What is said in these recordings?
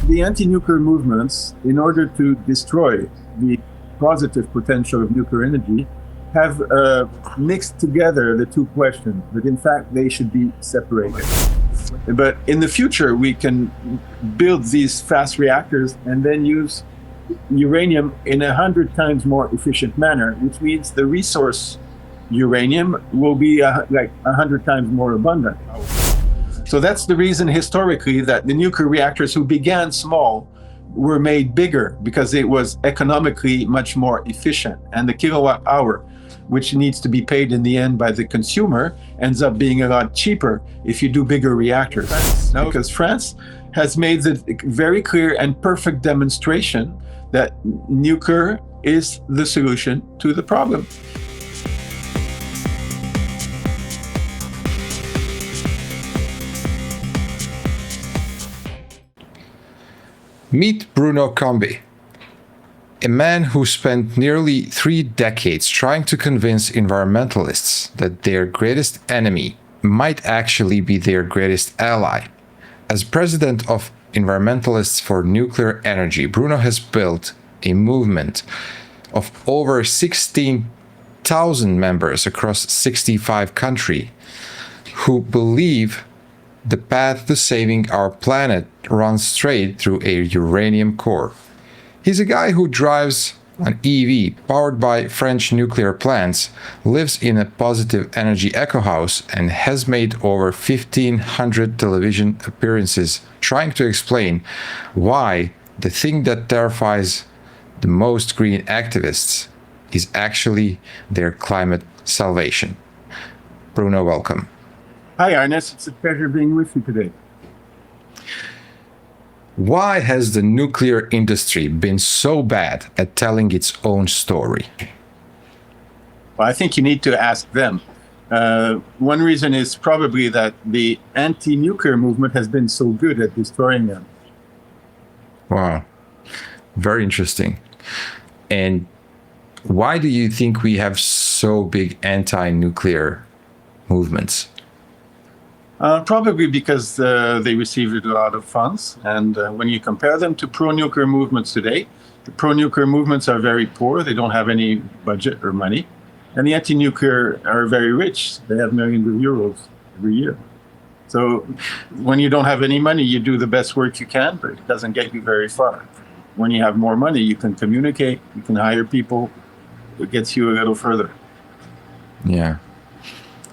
the anti-nuclear movements, in order to destroy the positive potential of nuclear energy, have mixed together the two questions, but in fact they should be separated. But in the future, we can build these fast reactors and then use uranium in 100 times more efficient manner, which means the resource uranium will be like 100 times more abundant. So that's the reason historically that the nuclear reactors who began small were made bigger, because it was economically much more efficient, and the kilowatt hour, which needs to be paid in the end by the consumer, ends up being a lot cheaper if you do bigger reactors. Because France has made a very clear and perfect demonstration that nuclear is the solution to the problem. Meet Bruno Comby, a man who spent nearly 3 decades trying to convince environmentalists that their greatest enemy might actually be their greatest ally. As president of Environmentalists for Nuclear Energy, Bruno has built a movement of over 16,000 members across 65 countries who believe the path to saving our planet runs straight through a uranium core. He's a guy who drives an EV powered by French nuclear plants, lives in a positive energy eco house, and has made over 1,500 television appearances trying to explain why the thing that terrifies the most green activists is actually their climate salvation. Bruno, welcome. Hi, Ernest. It's a pleasure being with you today. Why has the nuclear industry been so bad at telling its own story? Well, I think you need to ask them. One reason is probably that the anti-nuclear movement has been so good at destroying them. Wow, very interesting. And why do you think we have so big anti-nuclear movements? Probably because they received a lot of funds. And when you compare them to pro-nuclear movements today, the pro-nuclear movements are very poor. They don't have any budget or money. And the anti-nuclear are very rich. They have millions of euros every year. So when you don't have any money, you do the best work you can, but it doesn't get you very far. When you have more money, you can communicate, you can hire people. It gets you a little further. Yeah.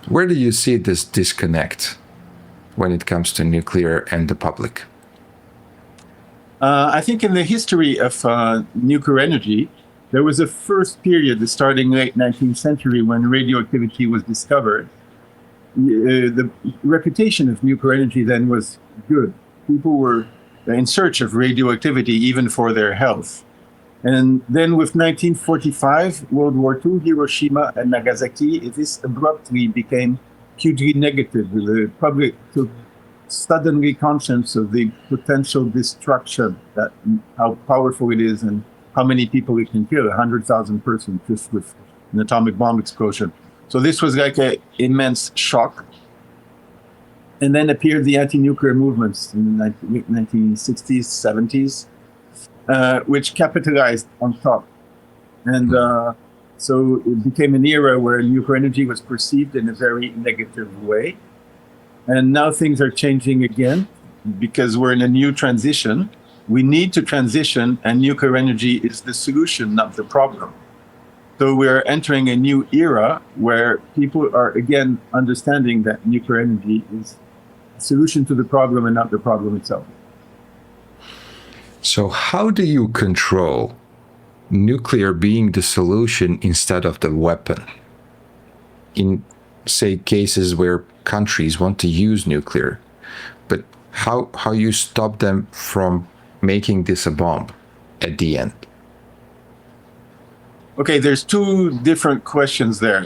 Where do you see this disconnect when it comes to nuclear and the public? I think in the history of nuclear energy, there was a first period starting late 19th century when radioactivity was discovered. The reputation of nuclear energy then was good. People were in search of radioactivity even for their health. And then with 1945, World War II, Hiroshima and Nagasaki, this abruptly became hugely negative. The public took suddenly conscious of the potential destruction, that how powerful it is and how many people it can kill, 100,000 persons just with an atomic bomb explosion. So this was like an immense shock. And then appeared the anti-nuclear movements in the 1960s, 70s, which capitalized on top. And so it became an era where nuclear energy was perceived in a very negative way. And now things are changing again because we're in a new transition. We need to transition, and nuclear energy is the solution, not the problem. So we're entering a new era where people are again understanding that nuclear energy is a solution to the problem and not the problem itself. So how do you control nuclear being the solution instead of the weapon? In, say, cases where countries want to use nuclear, but how you stop them from making this a bomb at the end? Okay, there's two different questions there.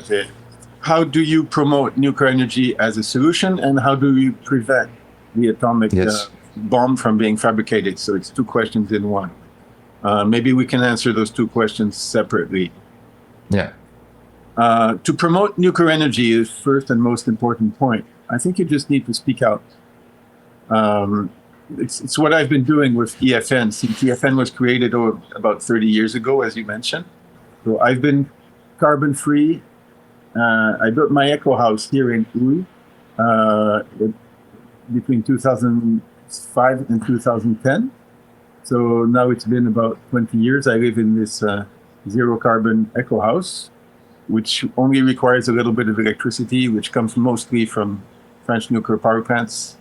How do you promote nuclear energy as a solution, and how do you prevent the atomic bomb from being fabricated? So it's two questions in one. Maybe we can answer those two questions separately. Yeah. To promote nuclear energy is first and most important point. I think you just need to speak out. it's what I've been doing with EFN since EFN was created about 30 years ago, as you mentioned. So I've been carbon free. I built my eco house here in Uri between 2005 and 2010. So now it's been about 20 years. I live in this zero carbon eco house, which only requires a little bit of electricity, which comes mostly from French nuclear power plants.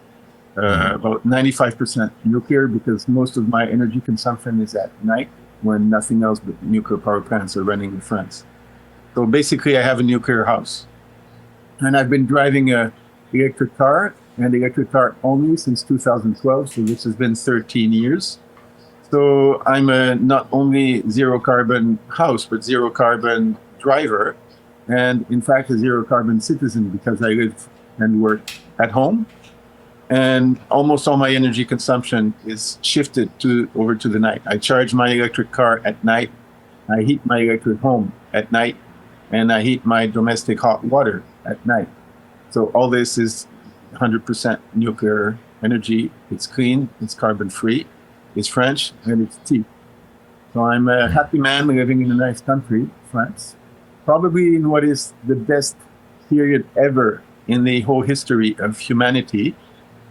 About 95% nuclear, because most of my energy consumption is at night when nothing else but nuclear power plants are running in France. So basically, I have a nuclear house. And I've been driving a electric car, and electric car only since 2012, so this has been 13 years. So I'm a not only zero carbon house, but zero carbon driver, and in fact a zero carbon citizen, because I live and work at home. And almost all my energy consumption is shifted over to the night. I charge my electric car at night, I heat my electric home at night, and I heat my domestic hot water at night. So all this is 100% nuclear energy. It's clean, it's carbon free, it's French, and it's cheap. So I'm a happy man living in a nice country, France, probably in what is the best period ever in the whole history of humanity.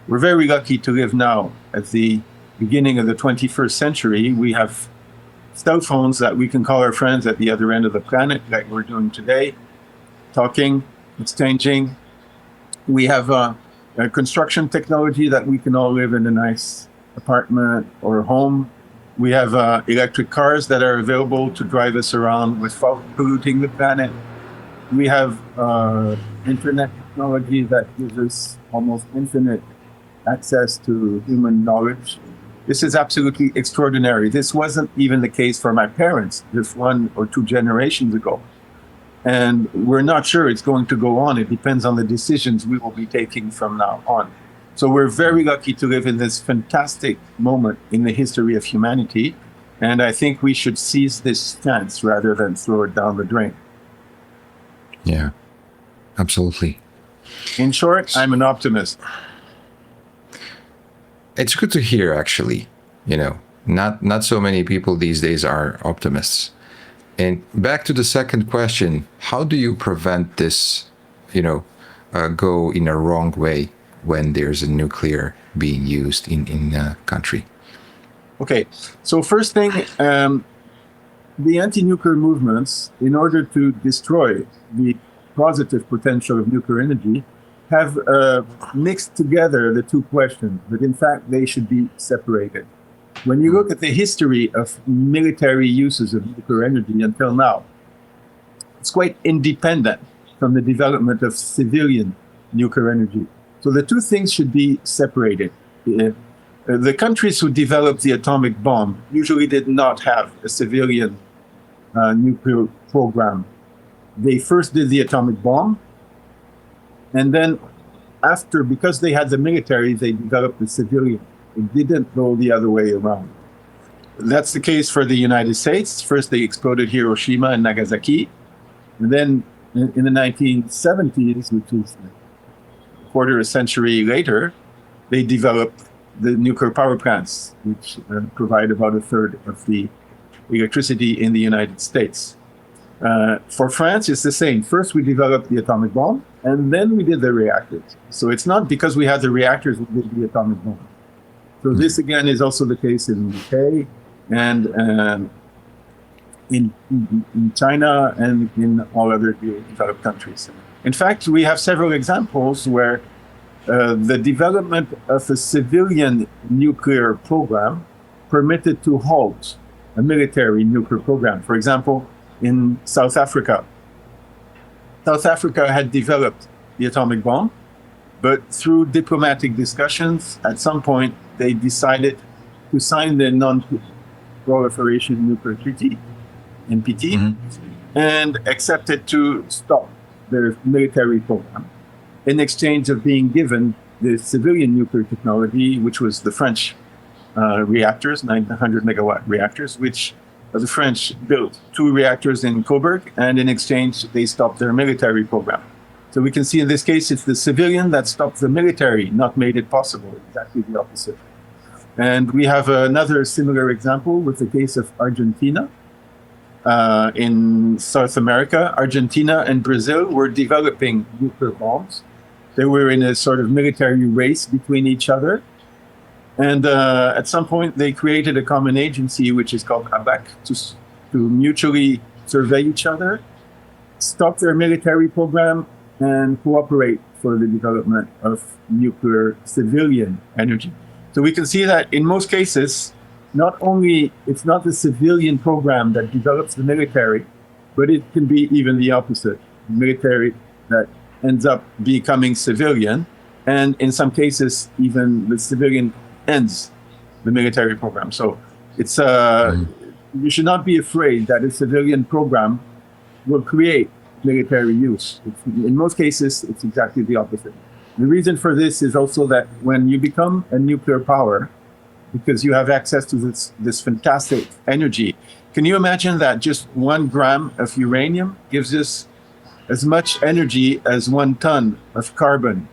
We're very lucky to live now at the beginning of the 21st century. We have cell phones that we can call our friends at the other end of the planet, like we're doing today, talking, exchanging. We have a construction technology that we can all live in a nice apartment or home. We have electric cars that are available to drive us around without polluting the planet. We have internet technology that gives us almost infinite access to human knowledge. This is absolutely extraordinary. This wasn't even the case for my parents just 1 or 2 generations ago. And we're not sure it's going to go on. It depends on the decisions we will be taking from now on. So we're very lucky to live in this fantastic moment in the history of humanity. And I think we should seize this chance rather than throw it down the drain. Yeah, absolutely. In short, I'm an optimist. It's good to hear, actually. Not so many people these days are optimists. And back to the second question, how do you prevent this, go in a wrong way when there's a nuclear being used in a country? Okay, so first thing, the anti-nuclear movements, in order to destroy the positive potential of nuclear energy, have mixed together the two questions, but in fact they should be separated. When you look at the history of military uses of nuclear energy until now, it's quite independent from the development of civilian nuclear energy. So the two things should be separated. The countries who developed the atomic bomb usually did not have a civilian nuclear program. They first did the atomic bomb, and then after, because they had the military, they developed the civilian. It didn't go the other way around. That's the case for the United States. First, they exploded Hiroshima and Nagasaki. And then in the 1970s, which is a quarter of a century later, they developed the nuclear power plants, which provide about a third of the electricity in the United States. For France, it's the same. First, we developed the atomic bomb, and then we did the reactors. So it's not because we had the reactors we did the atomic bomb. So this, again, is also the case in the UK and in China and in all other developed countries. In fact, we have several examples where the development of a civilian nuclear program permitted to halt a military nuclear program. For example, in South Africa. South Africa had developed the atomic bomb, but through diplomatic discussions, at some point, they decided to sign the Non-Proliferation Nuclear Treaty, NPT, and accepted to stop their military program in exchange of being given the civilian nuclear technology, which was the French reactors, 900 megawatt reactors, which the French built 2 reactors in Coburg, and in exchange, they stopped their military program. So we can see in this case, it's the civilian that stopped the military, not made it possible, exactly the opposite. And we have another similar example with the case of Argentina. In South America, Argentina and Brazil were developing nuclear bombs. They were in a sort of military race between each other. And at some point, they created a common agency, which is called ABAC, to mutually survey each other, stop their military program, and cooperate for the development of nuclear civilian energy. So we can see that in most cases, not only it's not the civilian program that develops the military, but it can be even the opposite. Military that ends up becoming civilian, and in some cases, even the civilian ends the military program. So it's you should not be afraid that a civilian program will create military use. In most cases, it's exactly the opposite. The reason for this is also that when you become a nuclear power, because you have access to this fantastic energy, can you imagine that just 1 gram of uranium gives us as much energy as 1 ton of carbon,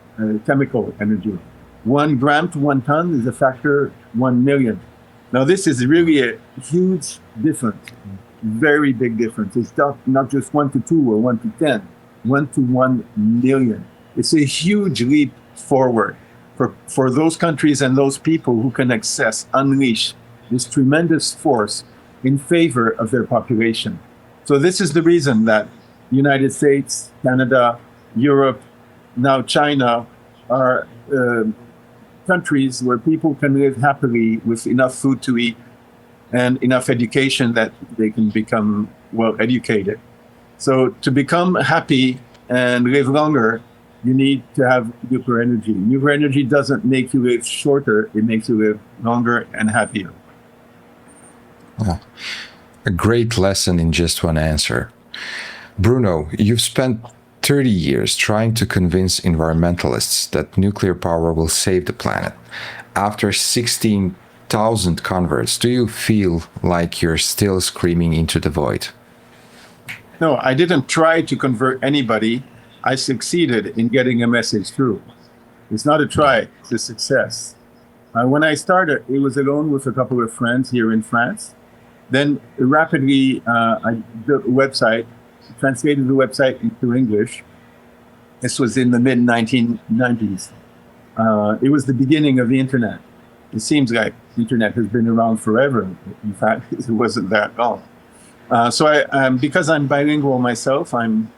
chemical energy? 1 gram to 1 ton is a factor 1 million. Now, this is really a huge difference, very big difference. It's not just 1 to 2 or 1 to 10, 1 to 1 million. It's a huge leap forward for those countries and those people who can unleash this tremendous force in favor of their population. So this is the reason that United States, Canada, Europe, now China are countries where people can live happily with enough food to eat and enough education that they can become well educated. So to become happy and live longer, you need to have nuclear energy. Nuclear energy doesn't make you live shorter, it makes you live longer and happier. Oh, a great lesson in just one answer. Bruno, you've spent 30 years trying to convince environmentalists that nuclear power will save the planet. After 16,000 converts, do you feel like you're still screaming into the void? No, I didn't try to convert anybody. I succeeded in getting a message through. It's not a try, it's a success. When I started, it was alone with a couple of friends here in France. Then rapidly, I built a website, translated the website into English. This was in the mid-1990s. It was the beginning of the internet. It seems like the internet has been around forever. In fact, it wasn't that long. So because I'm bilingual myself, I'm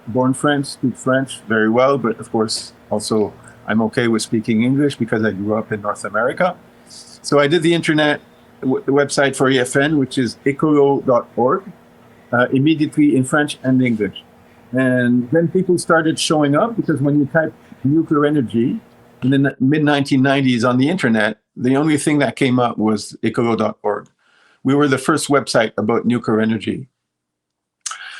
born French, speak French very well, but of course, also I'm okay with speaking English because I grew up in North America. So I did the internet, the website for EFN, which is ecolo.org, immediately in French and English. And then people started showing up because when you type nuclear energy in the mid-1990s on the internet, the only thing that came up was ecolo.org. We were the first website about nuclear energy.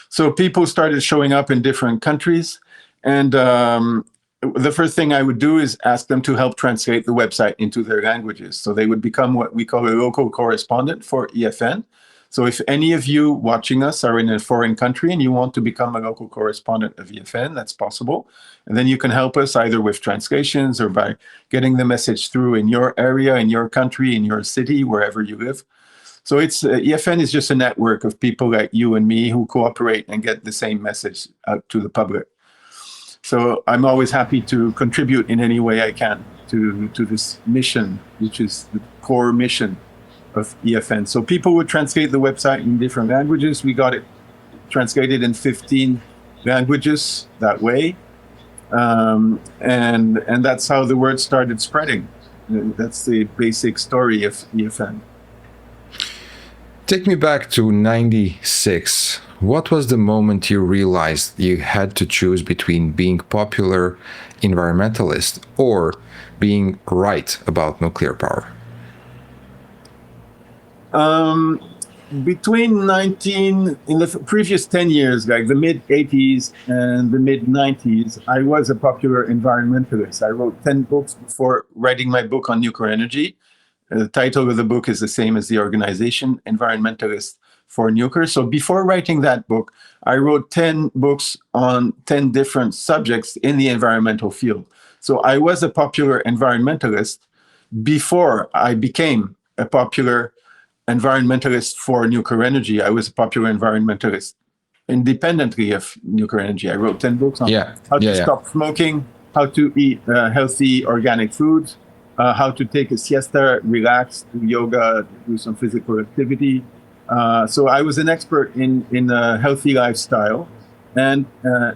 So people started showing up in different countries. And the first thing I would do is ask them to help translate the website into their languages. So they would become what we call a local correspondent for EFN. So if any of you watching us are in a foreign country and you want to become a local correspondent of EFN, that's possible. And then you can help us either with translations or by getting the message through in your area, in your country, in your city, wherever you live. So it's EFN is just a network of people like you and me who cooperate and get the same message out to the public. So I'm always happy to contribute in any way I can to this mission, which is the core mission of EFN. So people would translate the website in different languages. We got it translated in 15 languages that way. And that's how the word started spreading. That's the basic story of EFN. Take me back to 96. What was the moment you realized you had to choose between being popular environmentalist or being right about nuclear power? Between in the previous 10 years, like the mid-80s and the mid-90s, I was a popular environmentalist. I wrote 10 books before writing my book on nuclear energy. The title of the book is the same as the organization, Environmentalist for Nuclear. So before writing that book, I wrote 10 books on 10 different subjects in the environmental field. So I was a popular environmentalist, before I became a popular environmentalist for nuclear energy, I was a popular environmentalist independently of nuclear energy. I wrote 10 books on how to stop smoking, how to eat healthy organic foods, how to take a siesta, relax, do yoga, do some physical activity. So I was an expert in a healthy lifestyle and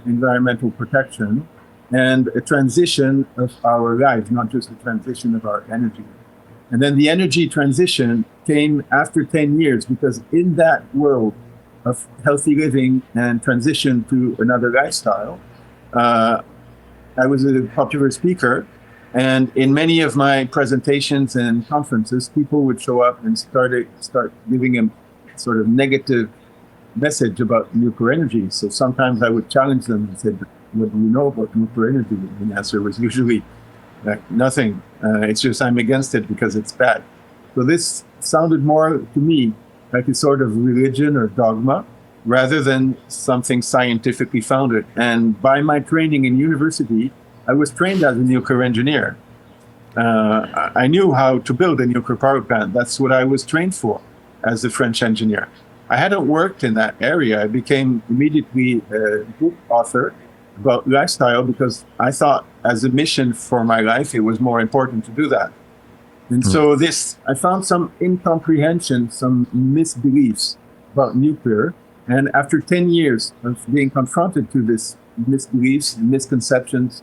environmental protection and a transition of our lives, not just a transition of our energy. And then the energy transition came after 10 years, because in that world of healthy living and transition to another lifestyle, I was a popular speaker. And in many of my presentations and conferences, people would show up and start giving a sort of negative message about nuclear energy. So sometimes I would challenge them and say, what do you know about nuclear energy? And the answer was usually like, nothing. It's just I'm against it because it's bad. So this sounded more to me like a sort of religion or dogma rather than something scientifically founded. And by my training in university, I was trained as a nuclear engineer. I knew how to build a nuclear power plant. That's what I was trained for as a French engineer. I hadn't worked in that area. I became immediately a book author about lifestyle because I thought as a mission for my life, it was more important to do that. And so I found some incomprehension, some misbeliefs about nuclear. And after 10 years of being confronted to this misbeliefs and misconceptions,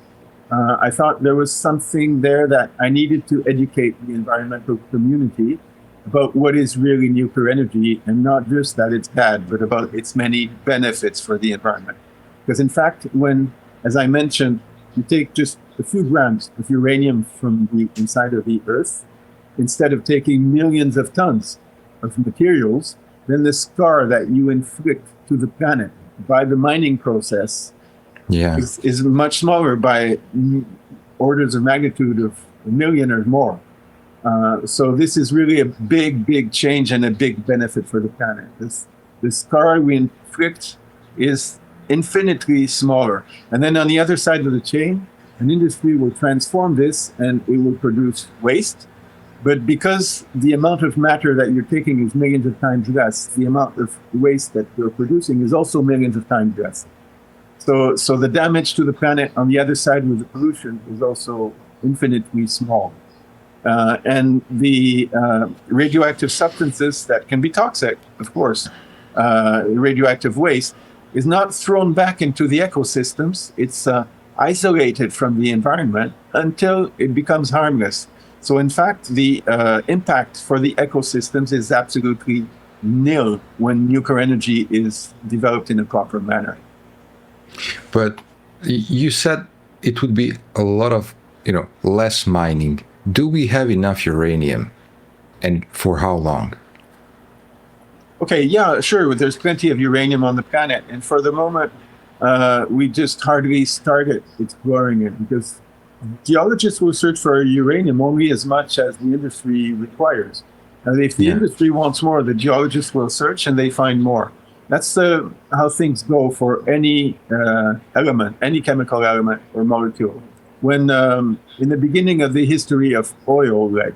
I thought there was something there that I needed to educate the environmental community about what is really nuclear energy, and not just that it's bad, but about its many benefits for the environment. Because in fact, when, as I mentioned, you take just a few grams of uranium from the inside of the Earth, instead of taking millions of tons of materials, then the scar that you inflict to the planet by the mining process is much smaller by orders of magnitude of a million or more. So this is really a big, big change and a big benefit for the planet. The scar we inflict is infinitely smaller. And then on the other side of the chain, an industry will transform this and it will produce waste. But because the amount of matter that you're taking is millions of times less, the amount of waste that you're producing is also millions of times less. So the damage to the planet on the other side with the pollution is also infinitely small. And the radioactive substances that can be toxic, of course, radioactive waste, is not thrown back into the ecosystems. It's isolated from the environment until it becomes harmless. So in fact, the impact for the ecosystems is absolutely nil when nuclear energy is developed in a proper manner. But you said it would be a lot of, less mining. Do we have enough uranium, and for how long? Okay, yeah, sure. There's plenty of uranium on the planet, and for the moment, we just hardly started exploring it, because geologists will search for uranium only as much as the industry requires. And if the industry wants more, the geologists will search and they find more. That's how things go for any element, any chemical element or molecule. When in the beginning of the history of oil, like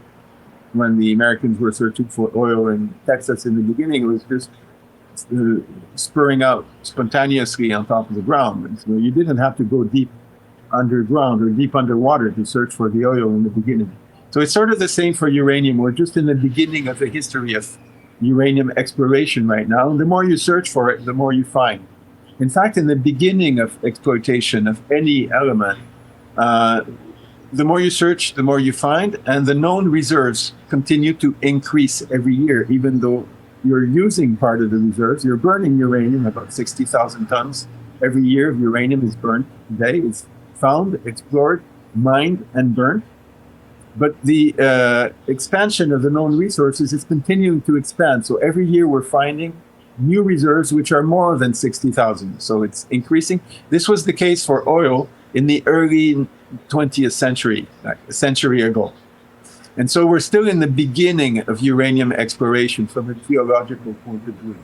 when the Americans were searching for oil in Texas in the beginning, it was just spurring out spontaneously on top of the ground. And so you didn't have to go deep underground or deep underwater to search for the oil in the beginning. So it's sort of the same for uranium. We're just in the beginning of the history of uranium exploration right now. And the more you search for it, the more you find. In fact, in the beginning of exploitation of any element, the more you search, the more you find, and the known reserves continue to increase every year, even though you're using part of the reserves. You're burning uranium, about 60,000 tons every year of uranium is burned today. It's found, explored, mined, and burned. But the expansion of the known resources is continuing to expand. So every year we're finding new reserves which are more than 60,000. So it's increasing. This was the case for oil in the early 20th century, like a century ago. And so we're still in the beginning of uranium exploration from a geological point of view.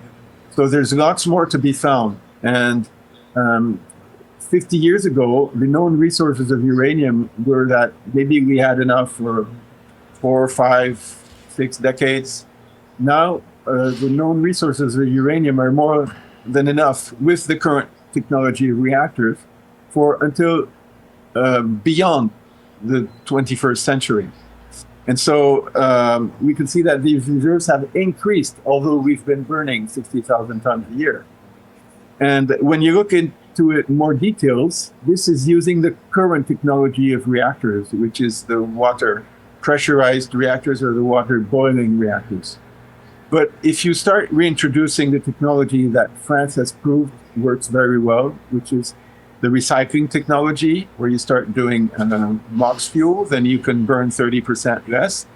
So there's lots more to be found. And 50 years ago, the known resources of uranium were that maybe we had enough for 4, 5, 6 decades. Now, the known resources of uranium are more than enough with the current technology of reactors for until beyond the 21st century. And so we can see that these reserves have increased, although we've been burning 60,000 tons a year. And when you look into it in more details, this is using the current technology of reactors, which is the water pressurized reactors or the water boiling reactors. But if you start reintroducing the technology that France has proved works very well, which is the recycling technology, where you start doing MOX fuel, then you can burn 30% less.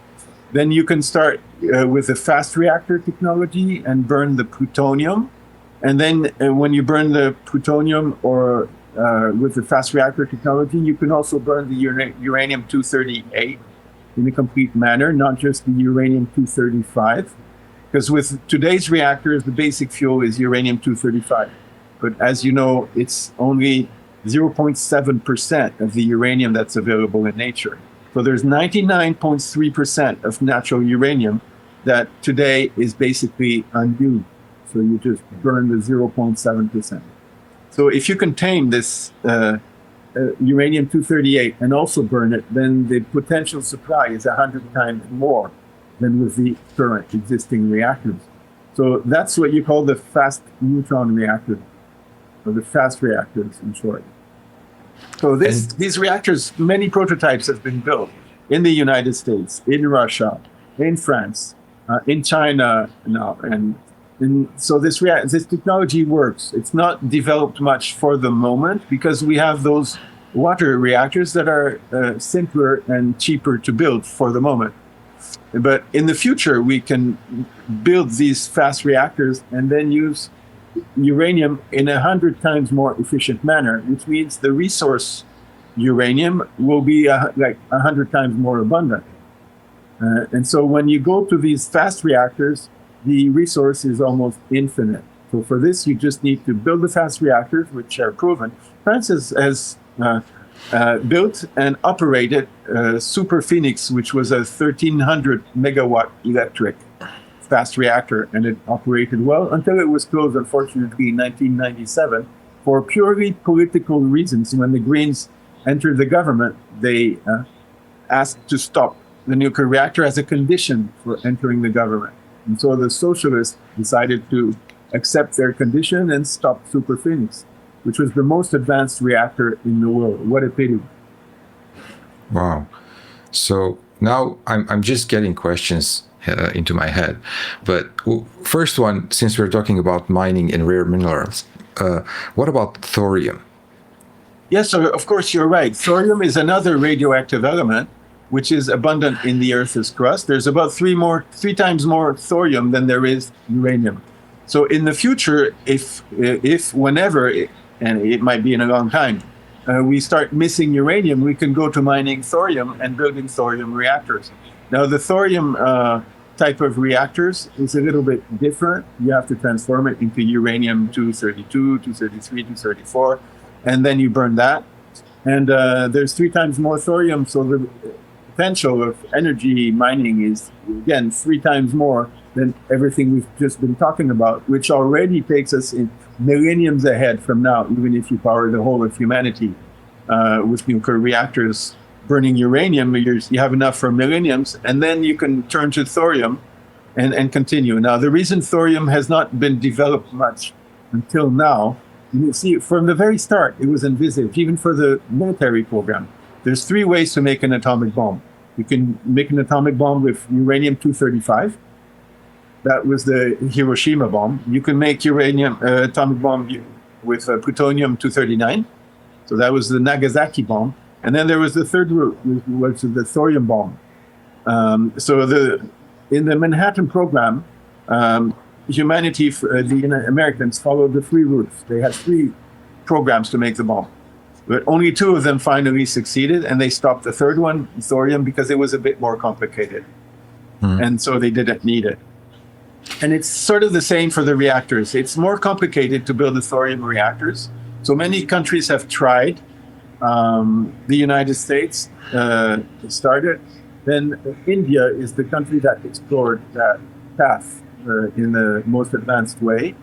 Then you can start with the fast reactor technology and burn the plutonium. And then when you burn the plutonium or with the fast reactor technology, you can also burn the uranium-238 in a complete manner, not just the uranium-235. Because with today's reactors, the basic fuel is uranium-235. But as you know, it's only 0.7% of the uranium that's available in nature. So there's 99.3% of natural uranium that today is basically unused. So you just burn the 0.7%. So if you contain this uranium-238 and also burn it, then the potential supply is 100 times more than with the current existing reactors. So that's what you call the fast neutron reactor, or the fast reactors in short. So these reactors, many prototypes have been built in the United States, in Russia, in France, in China now, and so this technology works. It's not developed much for the moment because we have those water reactors that are simpler and cheaper to build for the moment. But in the future, we can build these fast reactors and then use uranium in 100 times more efficient manner, which means the resource uranium will be like 100 times more abundant. And so when you go to these fast reactors, the resource is almost infinite. So for this, you just need to build the fast reactors, which are proven. France has built and operated Super Phoenix, which was a 1,300 megawatt electric fast reactor, and it operated well until it was closed, unfortunately, in 1997 for purely political reasons. When the Greens entered the government, they asked to stop the nuclear reactor as a condition for entering the government. And so the socialists decided to accept their condition and stop Super Phoenix, which was the most advanced reactor in the world. What a pity. Wow. So now I'm just getting questions into my head. But first one, since we're talking about mining and rare minerals, what about thorium? Yes, so of course you're right. Thorium is another radioactive element which is abundant in the Earth's crust. There's about three times more thorium than there is uranium. So in the future, if whenever, and it might be in a long time, we start missing uranium, we can go to mining thorium and building thorium reactors. Now the thorium type of reactors is a little bit different. You have to transform it into uranium-232, 233, 234, and then you burn that. And there's 3 times more thorium, so the potential of energy mining is, again, 3 times more than everything we've just been talking about, which already takes us in millenniums ahead from now, even if you power the whole of humanity with nuclear reactors burning uranium. You have enough for millenniums, and then you can turn to thorium and continue. Now, the reason thorium has not been developed much until now, you see, from the very start, it was envisaged, even for the military program. There's 3 ways to make an atomic bomb. You can make an atomic bomb with uranium-235. That was the Hiroshima bomb. You can make atomic bomb with plutonium-239. So that was the Nagasaki bomb. And then there was the third route, which was the thorium bomb. In the Manhattan program, humanity, the Americans followed the 3 routes. They had 3 programs to make the bomb. But only 2 of them finally succeeded, and they stopped the third one, thorium, because it was a bit more complicated. And so they didn't need it. And it's sort of the same for the reactors. It's more complicated to build the thorium reactors. So many countries have tried. The United States started. then India is the country that explored that path in the most advanced way,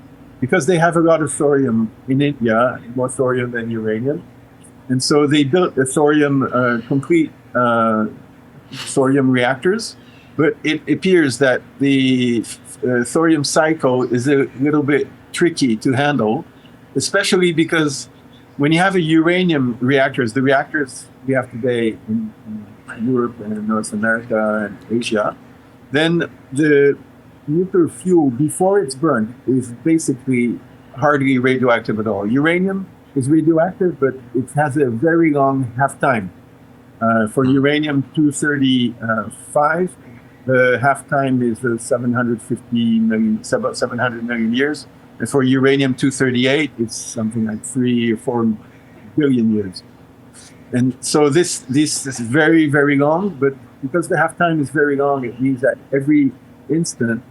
because they have a lot of thorium in India, more thorium than uranium. And so they built a complete thorium reactors. But it appears that the thorium cycle is a little bit tricky to handle, especially because when you have a uranium reactors, the reactors we have today in Europe and in North America and Asia, then the nuclear fuel before it's burned is basically hardly radioactive at all. Uranium is radioactive, but it has a very long half-time. For uranium-235, the half-time is 750 million, about 700 million years. And for uranium-238, it's something like 3 or 4 billion years. And so this is very, very long, but because the half-time is very long, it means that every instant,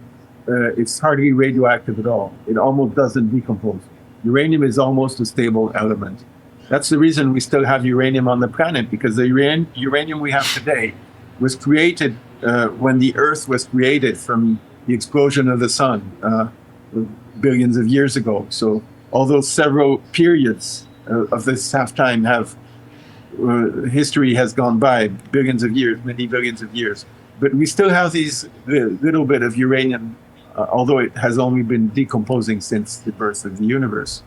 it's hardly radioactive at all. It almost doesn't decompose. Uranium is almost a stable element. That's the reason we still have uranium on the planet, because the uranium we have today was created when the Earth was created from the explosion of the sun billions of years ago. So although several periods of this half-time have history has gone by, billions of years, many billions of years, but we still have these little bit of uranium, although it has only been decomposing since the birth of the universe.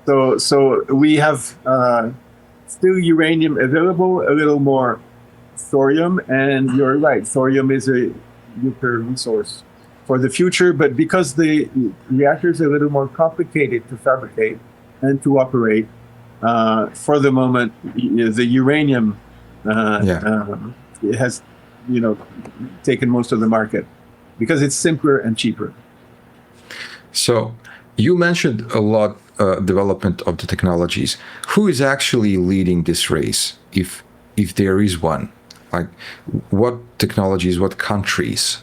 So we have still uranium available, a little more thorium, and you're right, thorium is a nuclear resource for the future, but because the reactors are a little more complicated to fabricate and to operate, for the moment, the uranium it has, taken most of the market because it's simpler and cheaper. So you mentioned a lot development of the technologies. Who is actually leading this race, if there is one? Like, what technologies, what countries?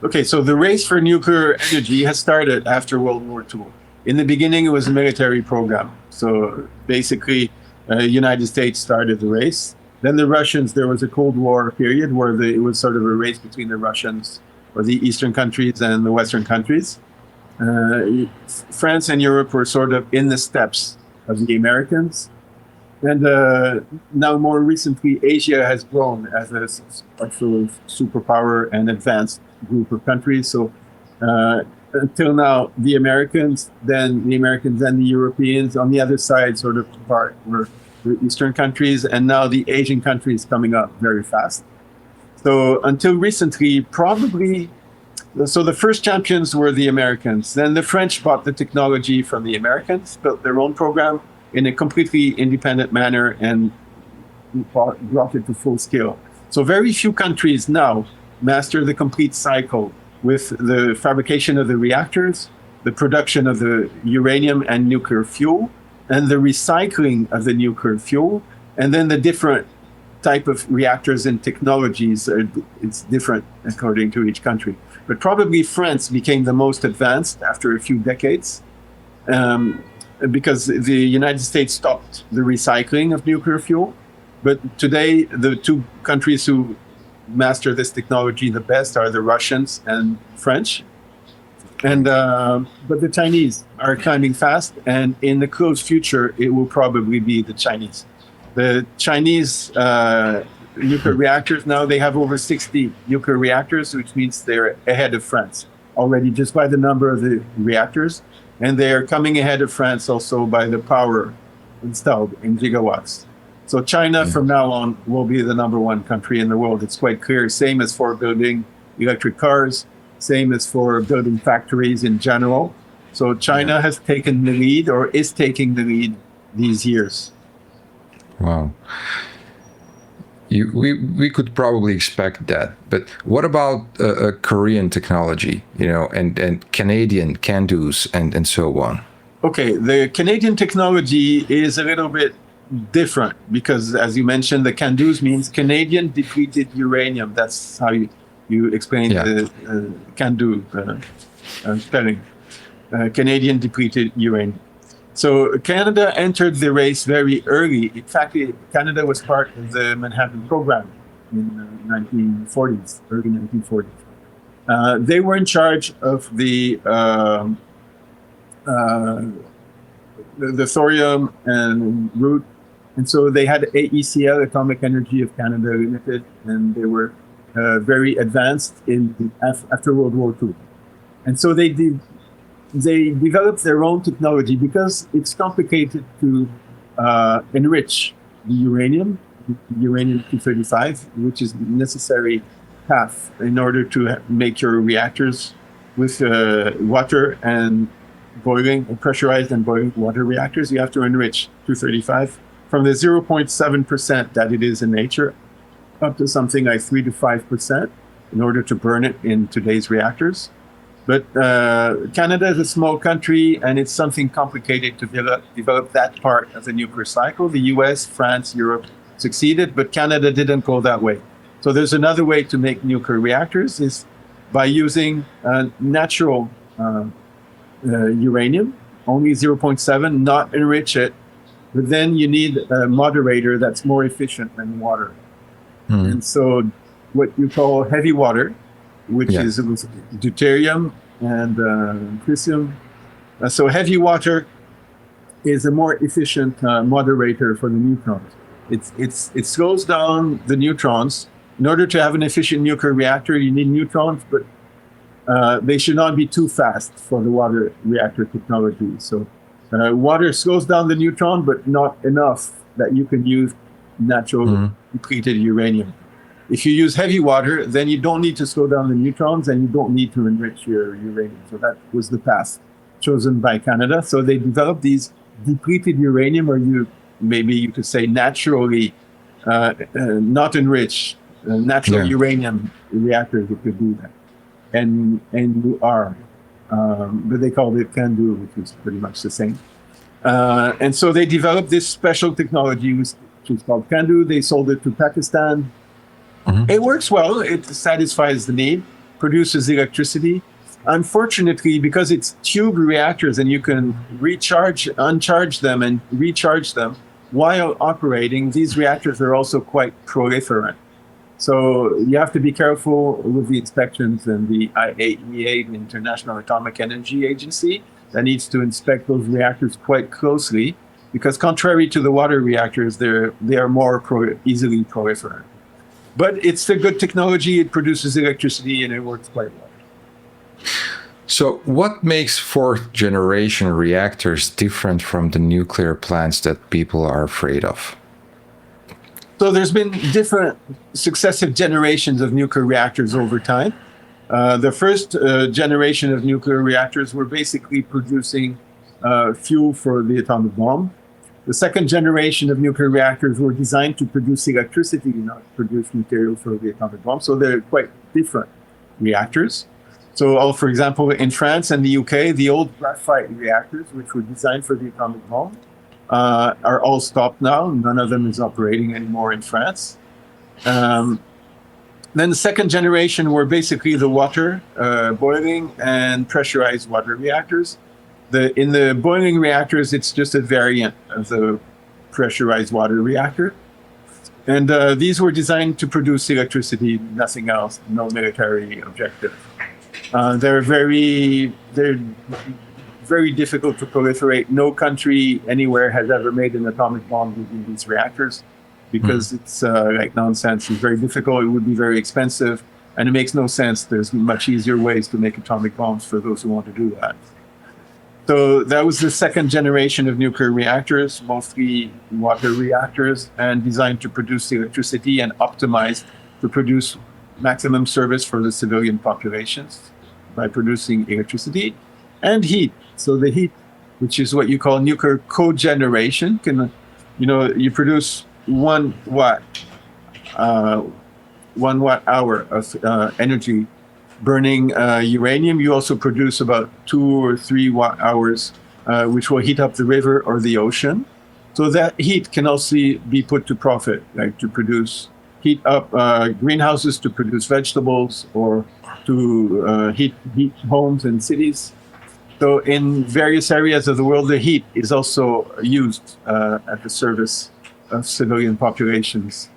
Okay, so the race for nuclear energy has started after World War II. In the beginning, it was a military program. So basically, United States started the race. Then the Russians, there was a Cold War period where it was sort of a race between the Russians, or the Eastern countries, and the Western countries. France and Europe were sort of in the steps of the Americans. And now more recently, Asia has grown as a sort of superpower and advanced group of countries. So until now, the Americans and the Europeans on the other side sort of apart were the Eastern countries, and now the Asian countries coming up very fast. So until recently, probably, so the first champions were the Americans. Then the French bought the technology from the Americans, built their own program in a completely independent manner, and brought it to full scale. So very few countries now master the complete cycle with the fabrication of the reactors, the production of the uranium and nuclear fuel, and the recycling of the nuclear fuel, and then the different type of reactors and technologies. It's different according to each country. But probably France became the most advanced after a few decades, because the United States stopped the recycling of nuclear fuel. But today, the two countries who master this technology the best are the Russians and French. And but the Chinese are climbing fast, and in the close future, it will probably be the Chinese. The Chinese nuclear reactors, now they have over 60 nuclear reactors, which means they're ahead of France already just by the number of the reactors. And they are coming ahead of France also by the power installed in gigawatts. So China from now on will be the number one country in the world. It's quite clear. Same as for building electric cars, same as for building factories in general. So China has taken the lead, or is taking the lead these years. Wow. We could probably expect that, but what about Korean technology, and Canadian CANDOs and so on? Okay, the Canadian technology is a little bit different because, as you mentioned, the CANDOs means Canadian depleted uranium. That's how you explain the CANDO spelling. Canadian depleted uranium. So Canada entered the race very early. In fact, Canada was part of the Manhattan Program in the 1940s, early 1940s. They were in charge of the thorium and root, and so they had AECL, Atomic Energy of Canada Limited, and they were very advanced after World War II. And so they developed their own technology because it's complicated to enrich the uranium-235, which is necessary path in order to make your reactors with water and boiling, pressurized and boiling water reactors. You have to enrich 235 from the 0.7% that it is in nature up to something like 3 to 5% in order to burn it in today's reactors. But Canada is a small country, and it's something complicated to develop that part of the nuclear cycle. The US, France, Europe succeeded, but Canada didn't go that way. So there's another way to make nuclear reactors is by using natural uranium, only 0.7, not enrich it. But then you need a moderator that's more efficient than water. And so what you call heavy water, which is deuterium and tritium. So heavy water is a more efficient moderator for the neutrons. It slows down the neutrons. In order to have an efficient nuclear reactor, you need neutrons, but they should not be too fast for the water reactor technology. So water slows down the neutron, but not enough that you can use natural depleted uranium. If you use heavy water, then you don't need to slow down the neutrons and you don't need to enrich your uranium. So that was the path chosen by Canada. So they developed these depleted uranium, or maybe you could say naturally not enriched, natural uranium reactors that could do that. And but they called it CANDU, which is pretty much the same. And so they developed this special technology, which is called CANDU. They sold it to Pakistan. It works well. It satisfies the need, produces electricity. Unfortunately, because it's tube reactors and you can uncharge them and recharge them while operating, these reactors are also quite proliferant. So you have to be careful with the inspections, and the IAEA, the International Atomic Energy Agency, that needs to inspect those reactors quite closely, because contrary to the water reactors, they are more easily proliferant. But it's a good technology. It produces electricity and it works quite well. So what makes fourth generation reactors different from the nuclear plants that people are afraid of? So there's been different successive generations of nuclear reactors over time. The first generation of nuclear reactors were basically producing fuel for the atomic bomb. The second generation of nuclear reactors were designed to produce electricity, not produce material for the atomic bomb. So they're quite different reactors. So, for example, in France and the UK, the old graphite reactors, which were designed for the atomic bomb, are all stopped now. None of them is operating anymore in France. Then the second generation were basically the water boiling and pressurized water reactors. In the boiling reactors, it's just a variant of the pressurized water reactor. And these were designed to produce electricity, nothing else, no military objective. They're very difficult to proliferate. No country anywhere has ever made an atomic bomb using these reactors, because it's like nonsense. It's very difficult. It would be very expensive, and it makes no sense. There's much easier ways to make atomic bombs for those who want to do that. So that was the second generation of nuclear reactors, mostly water reactors, and designed to produce electricity and optimized to produce maximum service for the civilian populations by producing electricity and heat. So the heat, which is what you call nuclear cogeneration, you produce 1 watt hour of energy burning uranium. You also produce about 2 or 3 watt hours, which will heat up the river or the ocean. So that heat can also be put to profit, like to heat up greenhouses to produce vegetables, or to heat homes and cities. So in various areas of the world, the heat is also used at the service of civilian populations.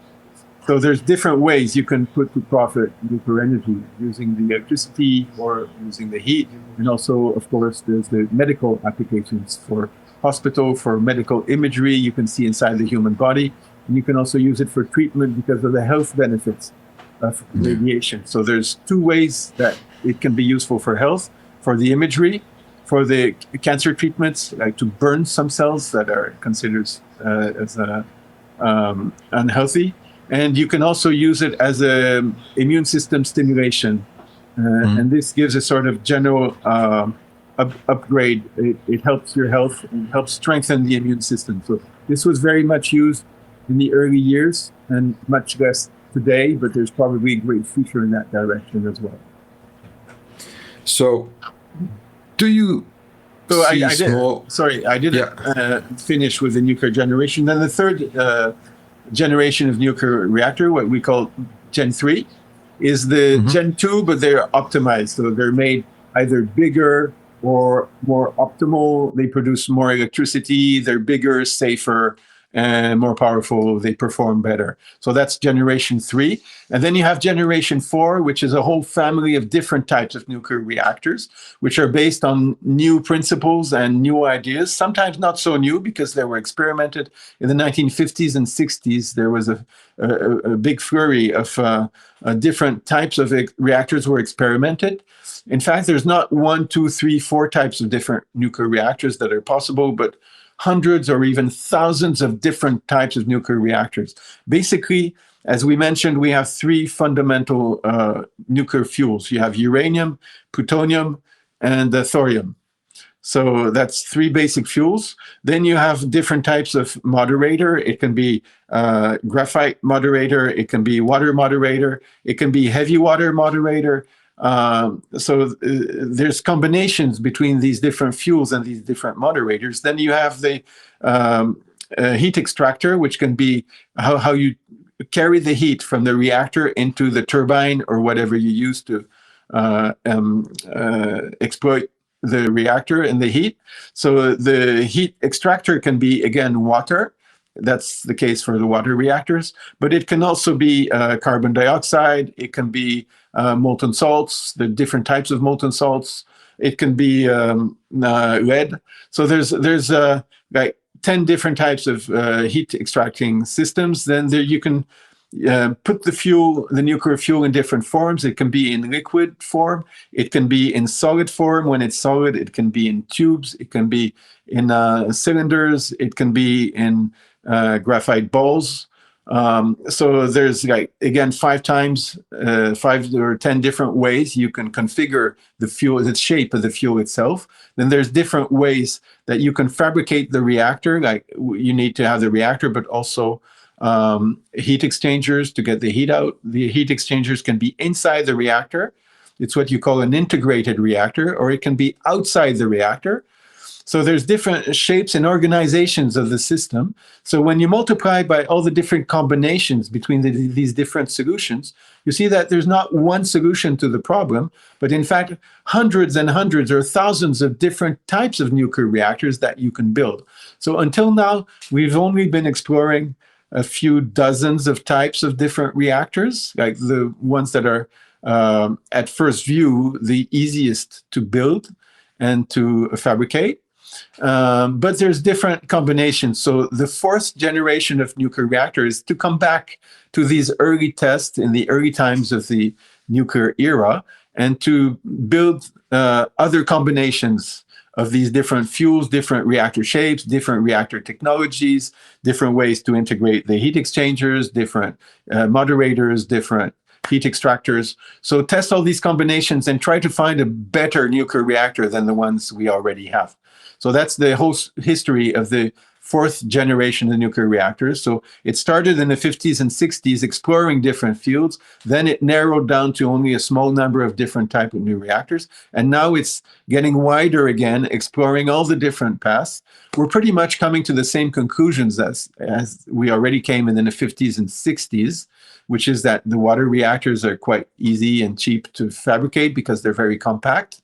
So there's different ways you can put to profit nuclear energy using the electricity or using the heat. And also, of course, there's the medical applications for hospital, for medical imagery you can see inside the human body. And you can also use it for treatment because of the health benefits of radiation. So there's two ways that it can be useful for health, for the imagery, for the cancer treatments, like to burn some cells that are considered as unhealthy. And you can also use it as a immune system stimulation. And this gives a sort of general upgrade. It helps your health and helps strengthen the immune system. So this was very much used in the early years and much less today, but there's probably a great future in that direction as well. So do you see small... I didn't finish with the nuclear generation. Then the third generation of nuclear reactor, what we call Gen 3, is the Gen 2, but they're optimized. So they're made either bigger or more optimal. They produce more electricity. They're bigger, safer, and more powerful. They perform better. So that's generation 3. And then you have generation 4, which is a whole family of different types of nuclear reactors, which are based on new principles and new ideas, sometimes not so new because they were experimented in the 1950s and 60s. There was a big flurry of different types of reactors were experimented. In fact, there's not 1, 2, 3, 4 types of different nuclear reactors that are possible, but hundreds or even thousands of different types of nuclear reactors. Basically, as we mentioned, we have 3 fundamental nuclear fuels. You have uranium, plutonium, and thorium. So that's 3 basic fuels. Then you have different types of moderator. It can be graphite moderator. It can be water moderator. It can be heavy water moderator. So there's combinations between these different fuels and these different moderators. Then you have the heat extractor, which can be how you carry the heat from the reactor into the turbine or whatever you use to exploit the reactor and the heat. So the heat extractor can be, again, water. That's the case for the water reactors, but it can also be carbon dioxide. It can be molten salts, the different types of molten salts. It can be lead. So there's like 10 different types of heat extracting systems. Then there you can put the nuclear fuel in different forms. It can be in liquid form. It can be in solid form. When it's solid, it can be in tubes. It can be in cylinders. It can be in graphite balls. So there's, like, again, 5 or 10 different ways you can configure the fuel, the shape of the fuel itself. Then there's different ways that you can fabricate the reactor. Like, you need to have the reactor, but also heat exchangers to get the heat out. The heat exchangers can be inside the reactor. It's what you call an integrated reactor, or it can be outside the reactor. So there's different shapes and organizations of the system. So when you multiply by all the different combinations between these different solutions, you see that there's not one solution to the problem, but in fact, hundreds and hundreds or thousands of different types of nuclear reactors that you can build. So until now, we've only been exploring a few dozens of types of different reactors, like the ones that are, at first view, the easiest to build and to fabricate. But there's different combinations. So the 4th generation of nuclear reactors, to come back to these early tests in the early times of the nuclear era, and to build other combinations of these different fuels, different reactor shapes, different reactor technologies, different ways to integrate the heat exchangers, different moderators, different heat extractors. So test all these combinations and try to find a better nuclear reactor than the ones we already have. So that's the whole history of the 4th generation of nuclear reactors. So it started in the 50s and 60s exploring different fields. Then it narrowed down to only a small number of different types of new reactors. And now it's getting wider again, exploring all the different paths. We're pretty much coming to the same conclusions as we already came in the 50s and 60s, which is that the water reactors are quite easy and cheap to fabricate because they're very compact.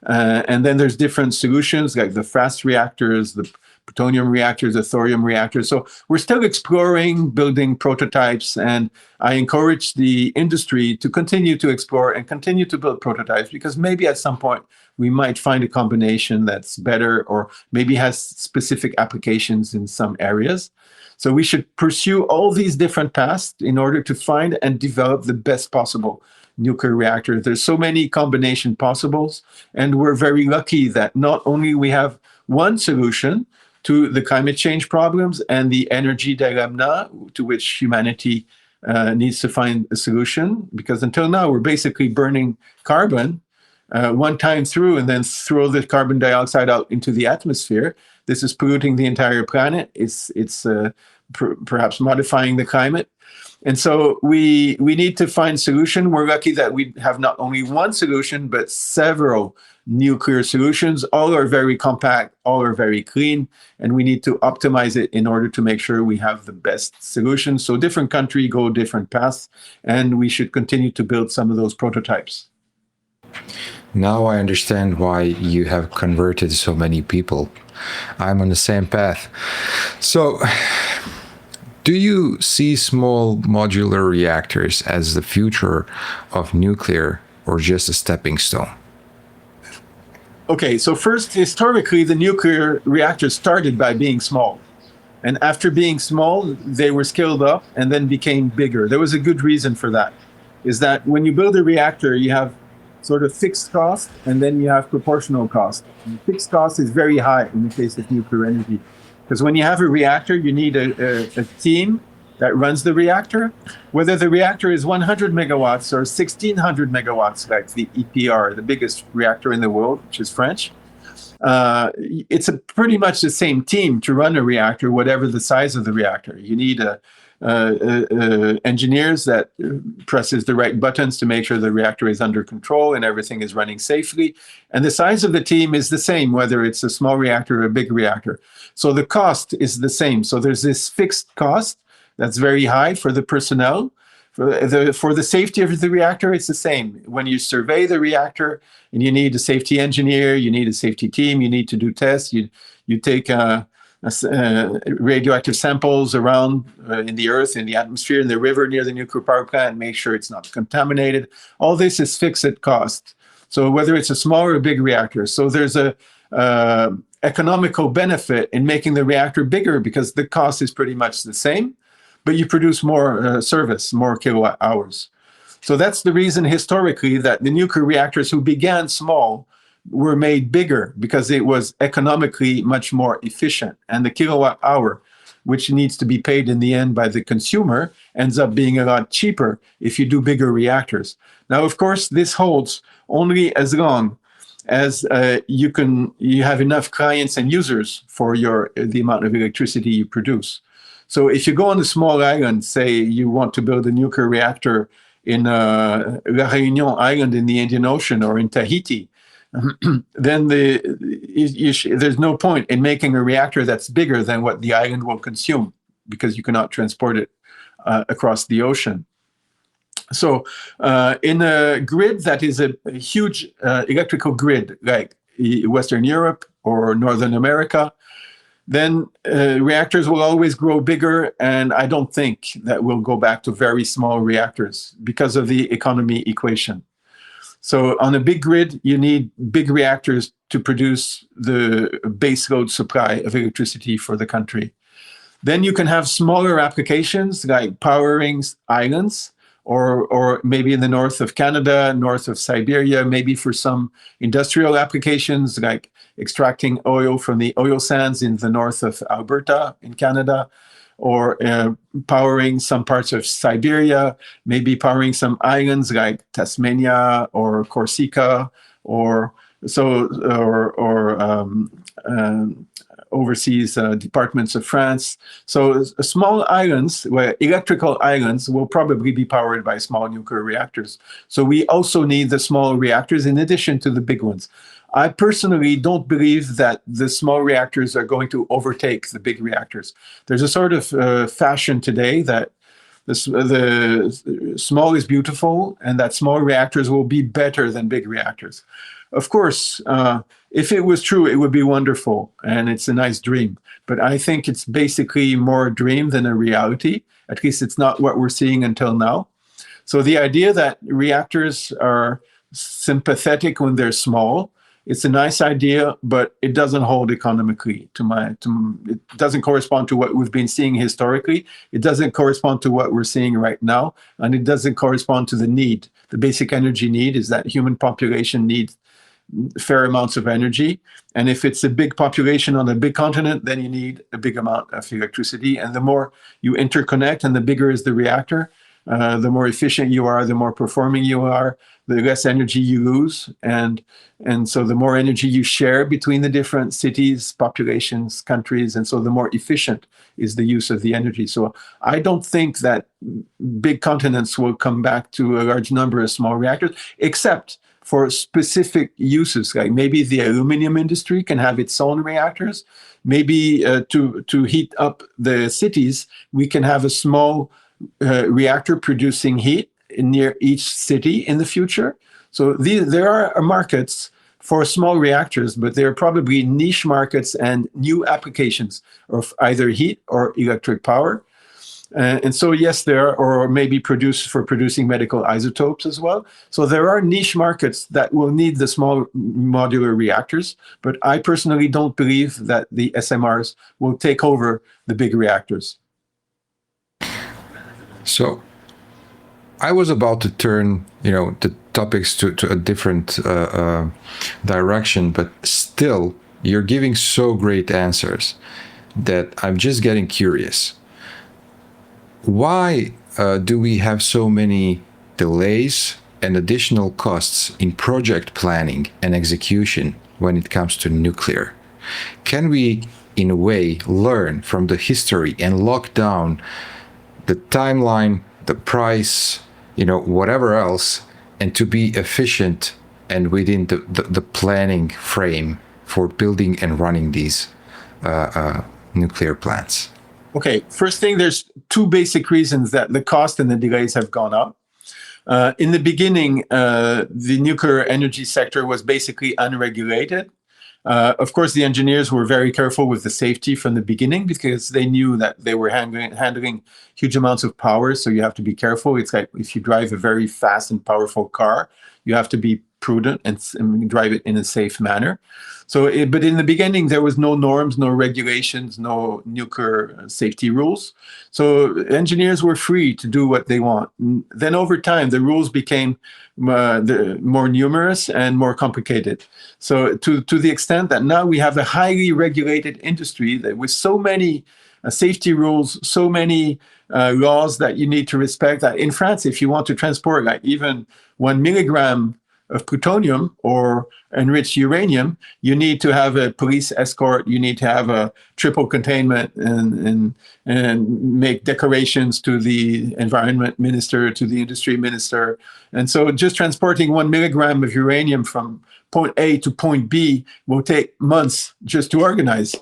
And then there's different solutions like the fast reactors, the plutonium reactors, the thorium reactors. So we're still exploring, building prototypes, and I encourage the industry to continue to explore and continue to build prototypes, because maybe at some point we might find a combination that's better, or maybe has specific applications in some areas. So we should pursue all these different paths in order to find and develop the best possible nuclear reactor. There's so many combination possibles, and we're very lucky that not only we have one solution to the climate change problems and the energy dilemma to which humanity needs to find a solution, because until now we're basically burning carbon one time through and then throw the carbon dioxide out into the atmosphere. This is polluting the entire planet. It's perhaps modifying the climate. And so we need to find a solution. We're lucky that we have not only one solution, but several nuclear solutions. All are very compact, all are very clean, and we need to optimize it in order to make sure we have the best solution. So different countries go different paths, and we should continue to build some of those prototypes. Now I understand why you have converted so many people. I'm on the same path. So, do you see small modular reactors as the future of nuclear, or just a stepping stone? Okay, so first, historically, the nuclear reactors started by being small. And after being small, they were scaled up and then became bigger. There was a good reason for that, is that when you build a reactor, you have sort of fixed cost, and then you have proportional cost. And fixed cost is very high in the case of nuclear energy, because when you have a reactor, you need a team that runs the reactor. Whether the reactor is 100 megawatts or 1600 megawatts, like the EPR, the biggest reactor in the world, which is French, it's pretty much the same team to run a reactor, whatever the size of the reactor. You need engineers that presses the right buttons to make sure the reactor is under control and everything is running safely. And the size of the team is the same, whether it's a small reactor or a big reactor. So the cost is the same. So there's this fixed cost that's very high for the personnel. For the safety of the reactor, it's the same. When you survey the reactor, and you need a safety engineer, you need a safety team, you need to do tests, you take radioactive samples around in the earth, in the atmosphere, in the river near the nuclear power plant, make sure it's not contaminated. All this is fixed at cost. So whether it's a small or a big reactor. So there's a economical benefit in making the reactor bigger, because the cost is pretty much the same, but you produce more service, more kilowatt hours. So that's the reason historically that the nuclear reactors who began small were made bigger, because it was economically much more efficient. And the kilowatt hour, which needs to be paid in the end by the consumer, ends up being a lot cheaper if you do bigger reactors. Now, of course, this holds only as long as you have enough clients and users for the amount of electricity you produce. So if you go on a small island, say you want to build a nuclear reactor in La Réunion Island in the Indian Ocean or in Tahiti, then there's no point in making a reactor that's bigger than what the island will consume, because you cannot transport it across the ocean. So in a grid that is a huge electrical grid, like Western Europe or Northern America, then reactors will always grow bigger, and I don't think that we'll go back to very small reactors because of the economy equation. So on a big grid, you need big reactors to produce the base load supply of electricity for the country. Then you can have smaller applications like powering islands, or maybe in the north of Canada, north of Siberia, maybe for some industrial applications like extracting oil from the oil sands in the north of Alberta in Canada, or powering some parts of Siberia, maybe powering some islands like Tasmania or Corsica, or overseas departments of France. So small islands, electrical islands, will probably be powered by small nuclear reactors. So we also need the small reactors in addition to the big ones. I personally don't believe that the small reactors are going to overtake the big reactors. There's a sort of fashion today that the small is beautiful, and that small reactors will be better than big reactors. of course, if it was true, it would be wonderful, and it's a nice dream. But I think it's basically more a dream than a reality. At least it's not what we're seeing until now. So the idea that reactors are sympathetic when they're small, it's a nice idea, but it doesn't hold economically. It doesn't correspond to what we've been seeing historically. It doesn't correspond to what we're seeing right now, and it doesn't correspond to the need. The basic energy need is that human population needs fair amounts of energy. And if it's a big population on a big continent, then you need a big amount of electricity. And the more you interconnect and the bigger is the reactor, the more efficient you are, the more performing you are, the less energy you lose. And so the more energy you share between the different cities, populations, countries, and so the more efficient is the use of the energy. So I don't think that big continents will come back to a large number of small reactors, except for specific uses, like maybe the aluminum industry can have its own reactors. Maybe to heat up the cities, we can have a small reactor producing heat near each city in the future. So there are markets for small reactors, but they're probably niche markets and new applications of either heat or electric power. And so, yes, there are, or maybe producing medical isotopes as well. So there are niche markets that will need the small modular reactors, but I personally don't believe that the SMRs will take over the big reactors. So I was about to turn, the topics to a different direction, but still, you're giving so great answers that I'm just getting curious. Why do we have so many delays and additional costs in project planning and execution when it comes to nuclear? Can we, in a way, learn from the history and lock down the timeline, the price, whatever else, and to be efficient and within the planning frame for building and running these nuclear plants? Okay, first thing, there's two basic reasons that the cost and the delays have gone up. In the beginning, the nuclear energy sector was basically unregulated. Of course, the engineers were very careful with the safety from the beginning because they knew that they were handling huge amounts of power. So you have to be careful. It's like if you drive a very fast and powerful car, you have to be prudent and drive it in a safe manner. But in the beginning, there was no norms, no regulations, no nuclear safety rules. So engineers were free to do what they want. Then over time, the rules became more numerous and more complicated. So to the extent that now we have a highly regulated industry that with so many safety rules, so many laws that you need to respect, that in France, if you want to transport like even 1 milligram of plutonium or enriched uranium, you need to have a police escort, you need to have a triple containment and make declarations to the environment minister, to the industry minister. And so just transporting 1 milligram of uranium from point A to point B will take months just to organize.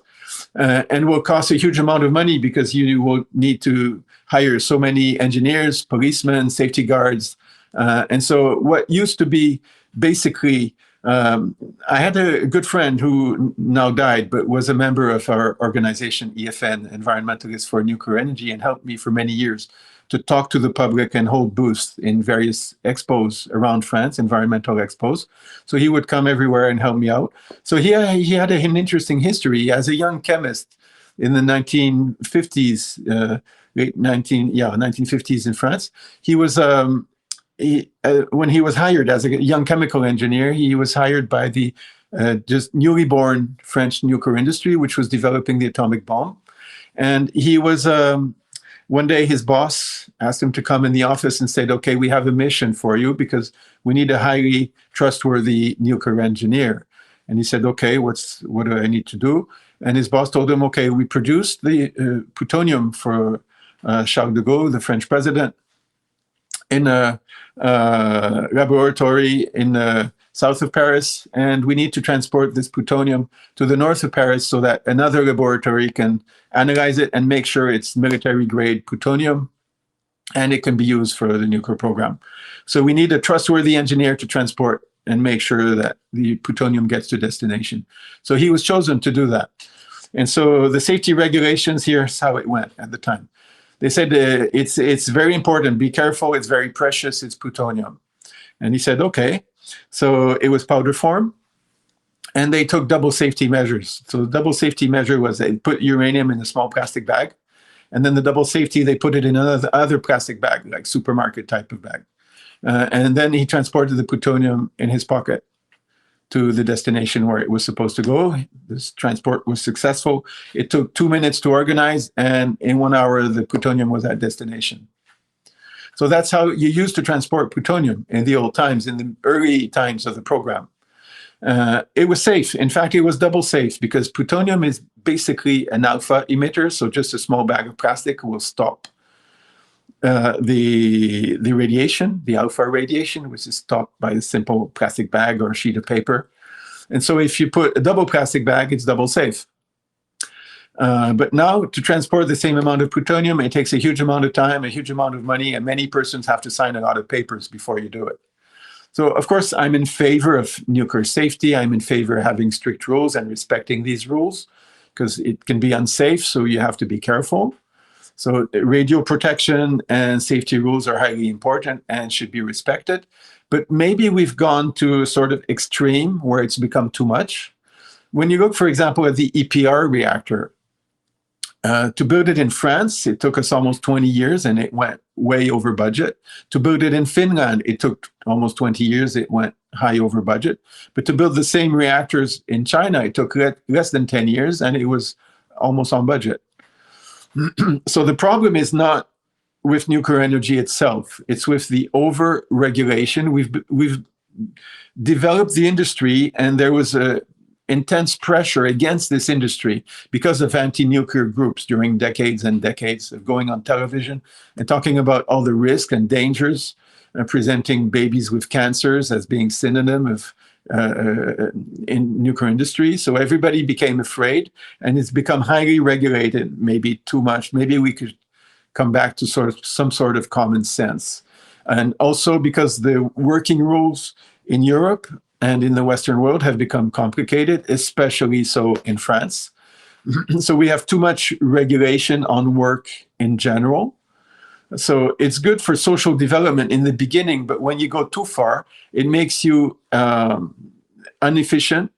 And will cost a huge amount of money because you will need to hire so many engineers, policemen, safety guards. And so what used to be basically, I had a good friend who now died, but was a member of our organization, EFN, Environmentalists for Nuclear Energy, and helped me for many years to talk to the public and hold booths in various expos around France, environmental expos. So he would come everywhere and help me out. So he had an interesting history. As a young chemist in the 1950s, 1950s in France, he was... when he was hired as a young chemical engineer, he was hired by the just newly born French nuclear industry, which was developing the atomic bomb. And he was, one day his boss asked him to come in the office and said, okay, we have a mission for you because we need a highly trustworthy nuclear engineer. And he said, okay, what do I need to do? And his boss told him, okay, we produced the plutonium for Charles de Gaulle, the French president, in a laboratory in the south of Paris, and we need to transport this plutonium to the north of Paris so that another laboratory can analyze it and make sure it's military-grade plutonium, and it can be used for the nuclear program. So we need a trustworthy engineer to transport and make sure that the plutonium gets to destination. So he was chosen to do that. And so the safety regulations, here's how it went at the time. They said it's very important, be careful, it's very precious, it's plutonium. And he said, okay. So it was powder form, and they took double safety measures. So the double safety measure was they put uranium in a small plastic bag, and then the double safety, they put it in another other plastic bag, like supermarket type of bag. And then he transported the plutonium in his pocket to the destination where it was supposed to go. This transport was successful. It took 2 minutes to organize, and in 1 hour, the plutonium was at destination. So that's how you used to transport plutonium in the old times, in the early times of the program. It was safe. In fact, it was double safe because plutonium is basically an alpha emitter, so just a small bag of plastic will stop the radiation, the alpha radiation, which is stopped by a simple plastic bag or a sheet of paper. And so if you put a double plastic bag, it's double safe. But now to transport the same amount of plutonium, it takes a huge amount of time, a huge amount of money, and many persons have to sign a lot of papers before you do it. So, of course, I'm in favor of nuclear safety. I'm in favor of having strict rules and respecting these rules because it can be unsafe, so you have to be careful. So radio protection and safety rules are highly important and should be respected. But maybe we've gone to a sort of extreme where it's become too much. When you look, for example, at the EPR reactor, to build it in France, it took us almost 20 years and it went way over budget. To build it in Finland, it took almost 20 years, it went high over budget. But to build the same reactors in China, it took less than 10 years and it was almost on budget. So the problem is not with nuclear energy itself, it's with the over-regulation. We've developed the industry, and there was a intense pressure against this industry because of anti-nuclear groups during decades and decades of going on television and talking about all the risk and dangers, presenting babies with cancers as being synonym of in nuclear industry. So everybody became afraid, and it's become highly regulated, maybe too much. Maybe we could come back to some sort of common sense. And also because the working rules in Europe and in the Western world have become complicated, especially so in France. So we have too much regulation on work in general. So it's good for social development in the beginning, but when you go too far, it makes you inefficient.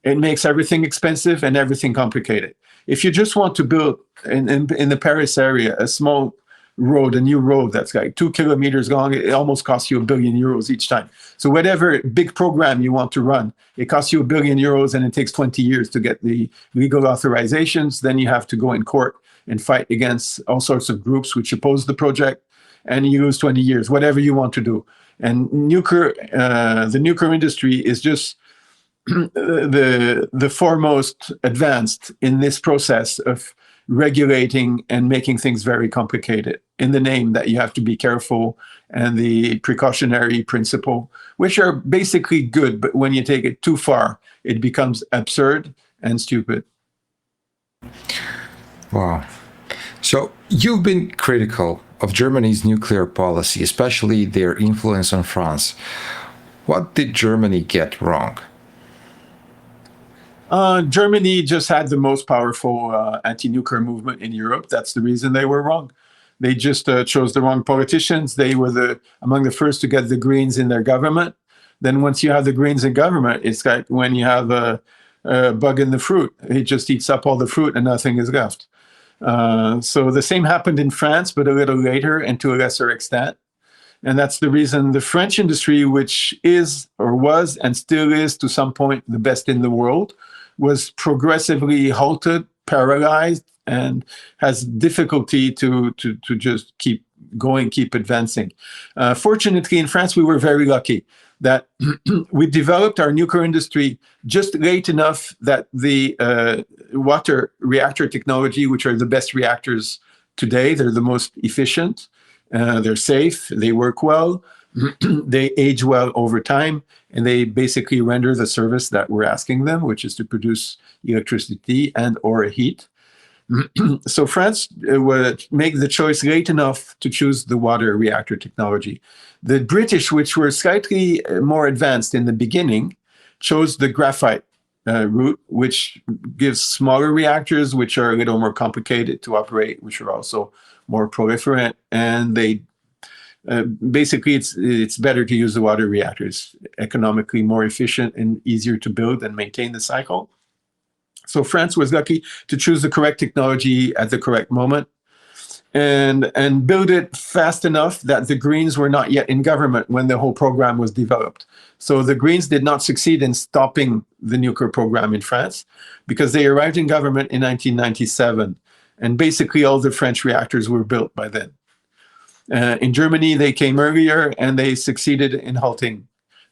It makes everything expensive and everything complicated. If you just want to build in the Paris area a small road, a new road that's like 2 kilometers long, it almost costs you €1 billion each time. So whatever big program you want to run, it costs you €1 billion and it takes 20 years to get the legal authorizations. Then you have to go in court and fight against all sorts of groups which oppose the project, and you lose 20 years, whatever you want to do. And the nuclear industry is just the foremost advanced in this process of regulating and making things very complicated in the name that you have to be careful and the precautionary principle, which are basically good, but when you take it too far, it becomes absurd and stupid. Wow. So you've been critical of Germany's nuclear policy, especially their influence on France. What did Germany get wrong? Germany just had the most powerful anti-nuclear movement in Europe. That's the reason they were wrong. They just chose the wrong politicians. They were among the first to get the Greens in their government. Then once you have the Greens in government, it's like when you have a bug in the fruit. It just eats up all the fruit and nothing is left. So the same happened in France, but a little later and to a lesser extent. And that's the reason the French industry, which is or was and still is to some point the best in the world, was progressively halted, paralyzed, and has difficulty to just keep going, keep advancing. Fortunately, in France, we were very lucky that we developed our nuclear industry just late enough that the water reactor technology, which are the best reactors today, they're the most efficient, they're safe, they work well, they age well over time, and they basically render the service that we're asking them, which is to produce electricity and or heat. So France would make the choice late enough to choose the water reactor technology. The British, which were slightly more advanced in the beginning, chose the graphite route, which gives smaller reactors, which are a little more complicated to operate, which are also more proliferant, and they basically it's better to use the water reactors, economically more efficient and easier to build and maintain the cycle. So France was lucky to choose the correct technology at the correct moment and build it fast enough that the Greens were not yet in government when the whole program was developed. So the Greens did not succeed in stopping the nuclear program in France because they arrived in government in 1997. And basically all the French reactors were built by then. In Germany, they came earlier and they succeeded in halting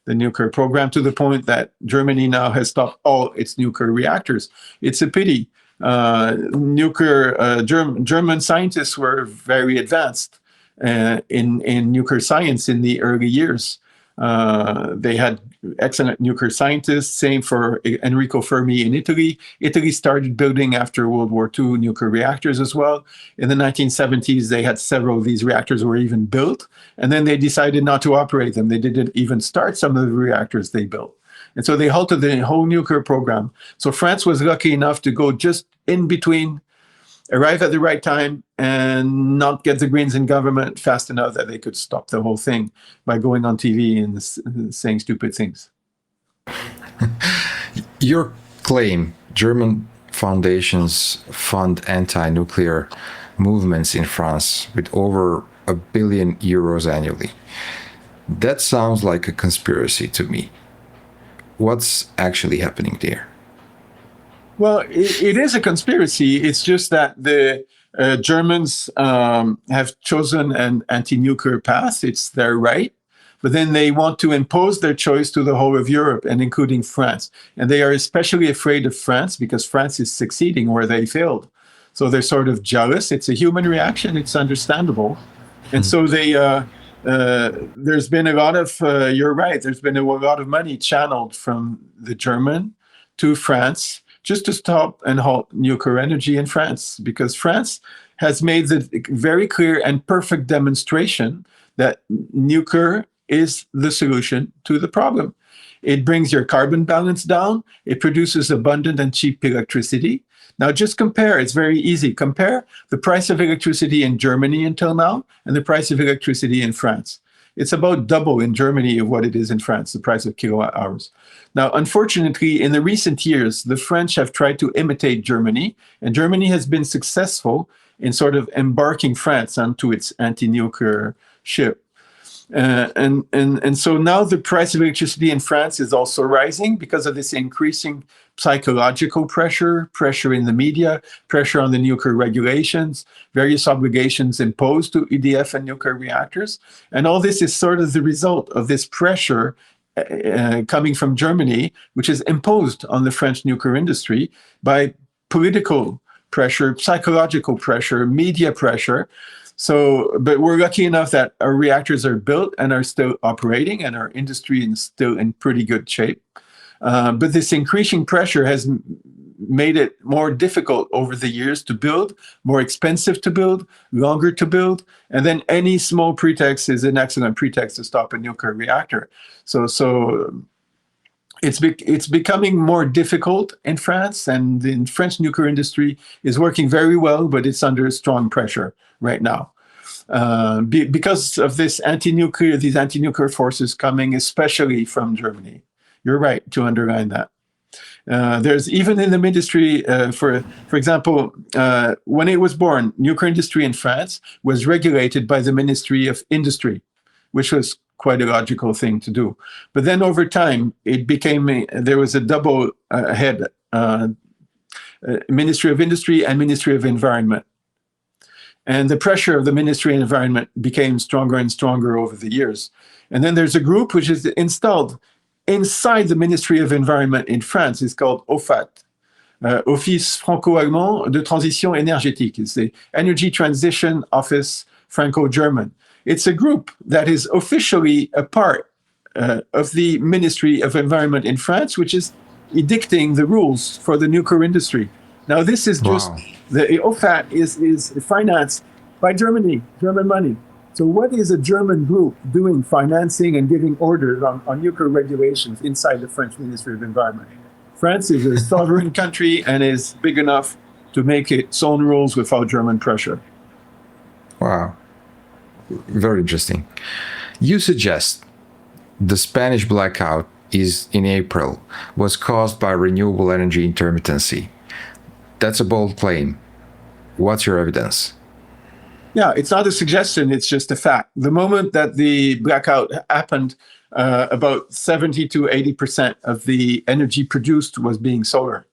the nuclear program to the point that Germany now has stopped all its nuclear reactors. It's a pity. German scientists were very advanced in nuclear science in the early years. They had excellent nuclear scientists. Same for Enrico Fermi in Italy. Italy started building after World War II nuclear reactors as well. In the 1970s, they had several of these reactors were even built, and then they decided not to operate them. They didn't even start some of the reactors they built. And so they halted the whole nuclear program. So France was lucky enough to go just in between, arrive at the right time, and not get the Greens in government fast enough that they could stop the whole thing by going on TV and saying stupid things. Your claim, German foundations fund anti-nuclear movements in France with over €1 billion annually. That sounds like a conspiracy to me. What's actually happening there? Well, it is a conspiracy. It's just that the Germans have chosen an anti-nuclear path. It's their right. But then they want to impose their choice to the whole of Europe, and including France. And they are especially afraid of France because France is succeeding where they failed. So they're sort of jealous. It's a human reaction. It's understandable. And so they... there's been a lot of, you're right, there's been a lot of money channeled from the German to France just to stop and halt nuclear energy in France, because France has made the very clear and perfect demonstration that nuclear is the solution to the problem. It brings your carbon balance down. It produces abundant and cheap electricity. Now, just compare. It's very easy. Compare the price of electricity in Germany until now and the price of electricity in France. It's about double in Germany of what it is in France, the price of kilowatt hours. Now, unfortunately, in the recent years, the French have tried to imitate Germany, and Germany has been successful in sort of embarking France onto its anti-nuclear ship. And so now the price of electricity in France is also rising because of this increasing psychological pressure in the media, pressure on the nuclear regulations, various obligations imposed to EDF and nuclear reactors. And all this is sort of the result of this pressure coming from Germany, which is imposed on the French nuclear industry by political pressure, psychological pressure, media pressure. So, but we're lucky enough that our reactors are built and are still operating, and our industry is still in pretty good shape. But this increasing pressure has made it more difficult over the years to build, more expensive to build, longer to build, and then any small pretext is an excellent pretext to stop a nuclear reactor. So it's becoming more difficult in France, and the French nuclear industry is working very well, but it's under strong pressure right now because of these anti-nuclear forces coming, especially from Germany. You're right to underline that. There's even in the ministry, for example, when it was born, nuclear industry in France was regulated by the Ministry of Industry, which was quite a logical thing to do. But then over time, it became, there was a double head, Ministry of Industry and Ministry of Environment. And the pressure of the Ministry of Environment became stronger and stronger over the years. And then there's a group which is installed inside the Ministry of Environment in France. It's called OFAT, Office Franco-Allemand de Transition Énergétique. It's the Energy Transition Office Franco-German. It's a group that is officially a part of the Ministry of Environment in France, which is dictating the rules for the nuclear industry. Now, this is just, Wow. the OFAC is financed by Germany, German money. So what is a German group doing financing and giving orders on nuclear regulations inside the French Ministry of Environment? France is a sovereign country and is big enough to make its own rules without German pressure. Wow. Very interesting. You suggest the Spanish blackout is in April was caused by renewable energy intermittency. That's a bold claim. What's your evidence? Yeah, it's not a suggestion, it's just a fact. The moment that the blackout happened, about 70 to 80% of the energy produced was being solar.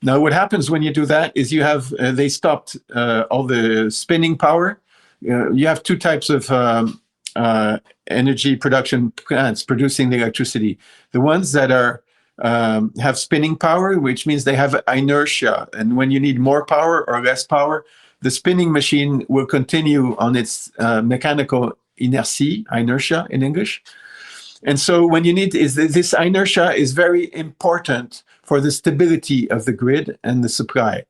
Now, what happens when you do that is you have, they stopped all the spinning power. You have two types of energy production plants producing the electricity. The ones that are have spinning power, which means they have inertia. And when you need more power or less power, the spinning machine will continue on its mechanical inertia in English. And so when you need this inertia is very important for the stability of the grid and the supply.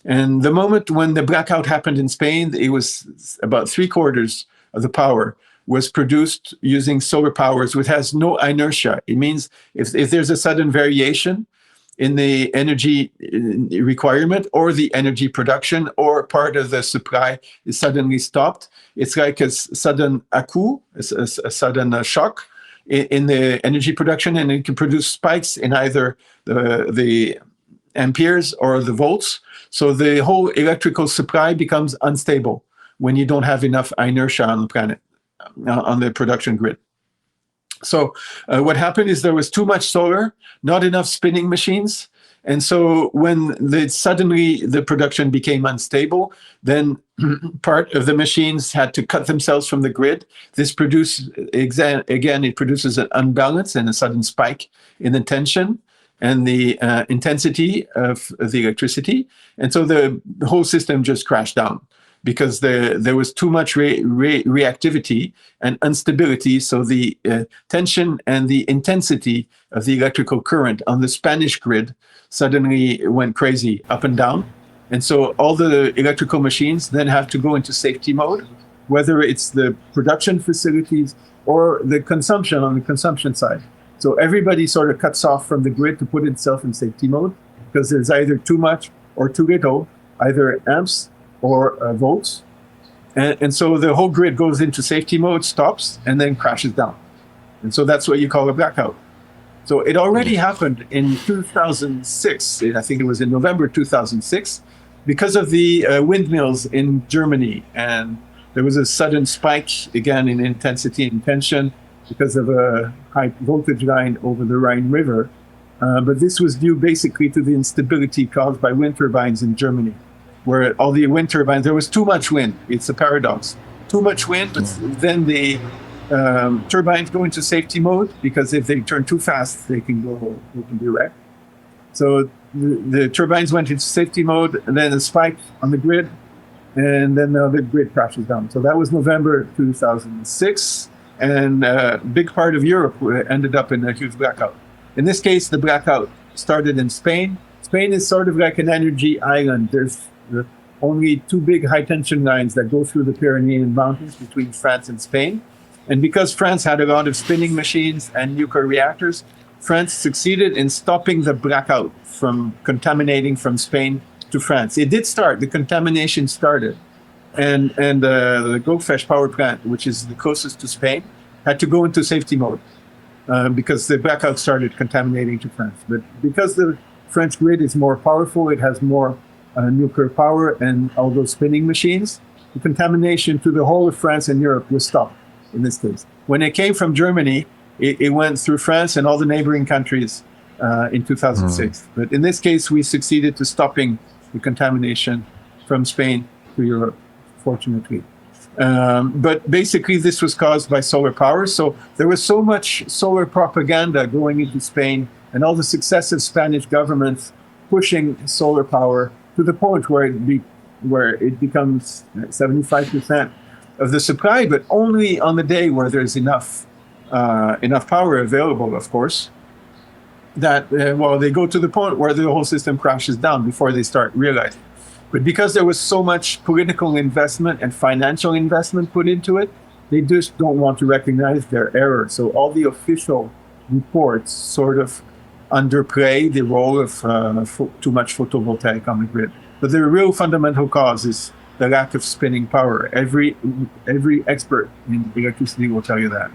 And the moment when the blackout happened in Spain, it was about 3/4 of the power was produced using solar powers, which has no inertia. It means if there's a sudden variation in the energy requirement or the energy production or part of the supply is suddenly stopped, it's like a sudden coup, a sudden shock in the energy production, and it can produce spikes in either the amperes or the volts. So the whole electrical supply becomes unstable when you don't have enough inertia on the planet, on the production grid. So what happened is there was too much solar, not enough spinning machines. And so when suddenly the production became unstable, then part of the machines had to cut themselves from the grid. This again, it produces an unbalance and a sudden spike in the tension and the intensity of the electricity. And so the whole system just crashed down because there was too much reactivity and instability. So the tension and the intensity of the electrical current on the Spanish grid suddenly went crazy up and down. And so all the electrical machines then have to go into safety mode, whether it's the production facilities or the consumption on the consumption side. So everybody sort of cuts off from the grid to put itself in safety mode because there's either too much or too little, either amps or volts. And so the whole grid goes into safety mode, stops, and then crashes down. And so that's what you call a blackout. So it already happened in 2006. I think it was in November 2006, because of the windmills in Germany. And there was a sudden spike, again, in intensity and tension because of a high voltage line over the Rhine River. But this was due basically to the instability caused by wind turbines in Germany, where all the wind turbines, there was too much wind. It's a paradox. Too much wind, but then the turbines go into safety mode because if they turn too fast, they can be wrecked. So the turbines went into safety mode, and then a spike on the grid, and then the grid crashes down. So that was November 2006, and a big part of Europe ended up in a huge blackout. In this case, the blackout started in Spain. Spain is sort of like an energy island. There's only two big high tension lines that go through the Pyrenean Mountains between France and Spain. And because France had a lot of spinning machines and nuclear reactors, France succeeded in stopping the blackout from contaminating from Spain to France. It did start, the contamination started. And the Gofesh power plant, which is the closest to Spain, had to go into safety mode because the blackout started contaminating to France. But because the French grid is more powerful, it has more nuclear power and all those spinning machines, the contamination to the whole of France and Europe was stopped in this case. When it came from Germany, it went through France and all the neighboring countries in 2006. But in this case, we succeeded to stopping the contamination from Spain to Europe, fortunately. But basically, this was caused by solar power. So there was so much solar propaganda going into Spain and all the successive Spanish governments pushing solar power to the point where it becomes 75% of the supply, but only on the day where there's enough power available, of course. that, well, they go to the point where the whole system crashes down before they start realizing. But because there was so much political investment and financial investment put into it, they just don't want to recognize their error. So all the official reports sort of underplay the role of too much photovoltaic on the grid. But the real fundamental cause is the lack of spinning power. Every expert in electricity will tell you that.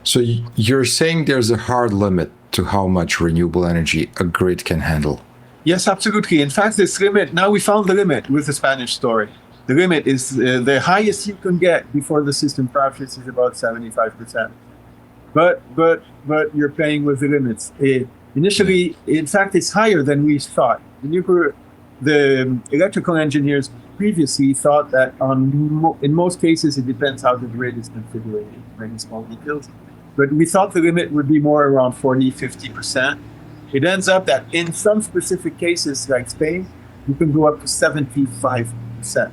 So you're saying there's a hard limit to how much renewable energy a grid can handle? Yes, absolutely. In fact, this limit, now we found the limit with the Spanish story. The limit is the highest you can get before the system crashes is about 75%. But you're playing with the limits. Initially, in fact, it's higher than we thought. The electrical engineers previously thought that in most cases, it depends how the grid is configured, many small details. But we thought the limit would be more around 40, 50%. It ends up that in some specific cases, like Spain, you can go up to 75%,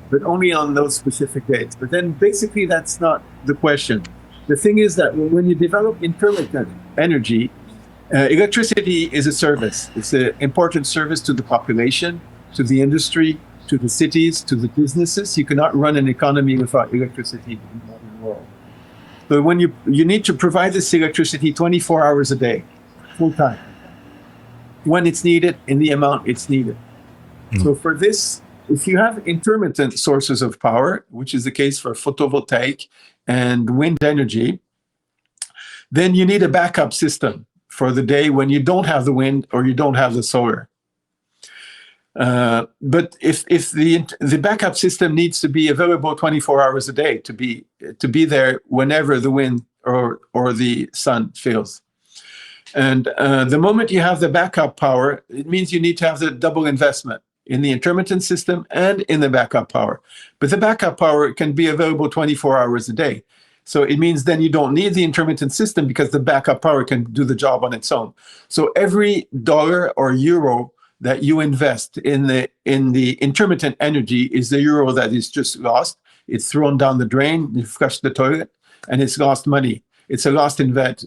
but only on those specific dates. But then basically, that's not the question. The thing is that when you develop intermittent energy, electricity is a service. It's an important service to the population, to the industry, to the cities, to the businesses. You cannot run an economy without electricity in the modern world. So when you need to provide this electricity 24 hours a day, full time, when it's needed, in the amount it's needed. So for this, if you have intermittent sources of power, which is the case for photovoltaic and wind energy, then you need a backup system for the day when you don't have the wind or you don't have the solar. But if the backup system needs to be available 24 hours a day to be there whenever the wind or the sun fails. And the moment you have the backup power, it means you need to have the double investment in the intermittent system and in the backup power. But the backup power can be available 24 hours a day. So it means then you don't need the intermittent system because the backup power can do the job on its own. So every dollar or euro that you invest in the intermittent energy is the euro that is just lost. It's thrown down the drain, you flush the toilet, and it's lost money. It's a lost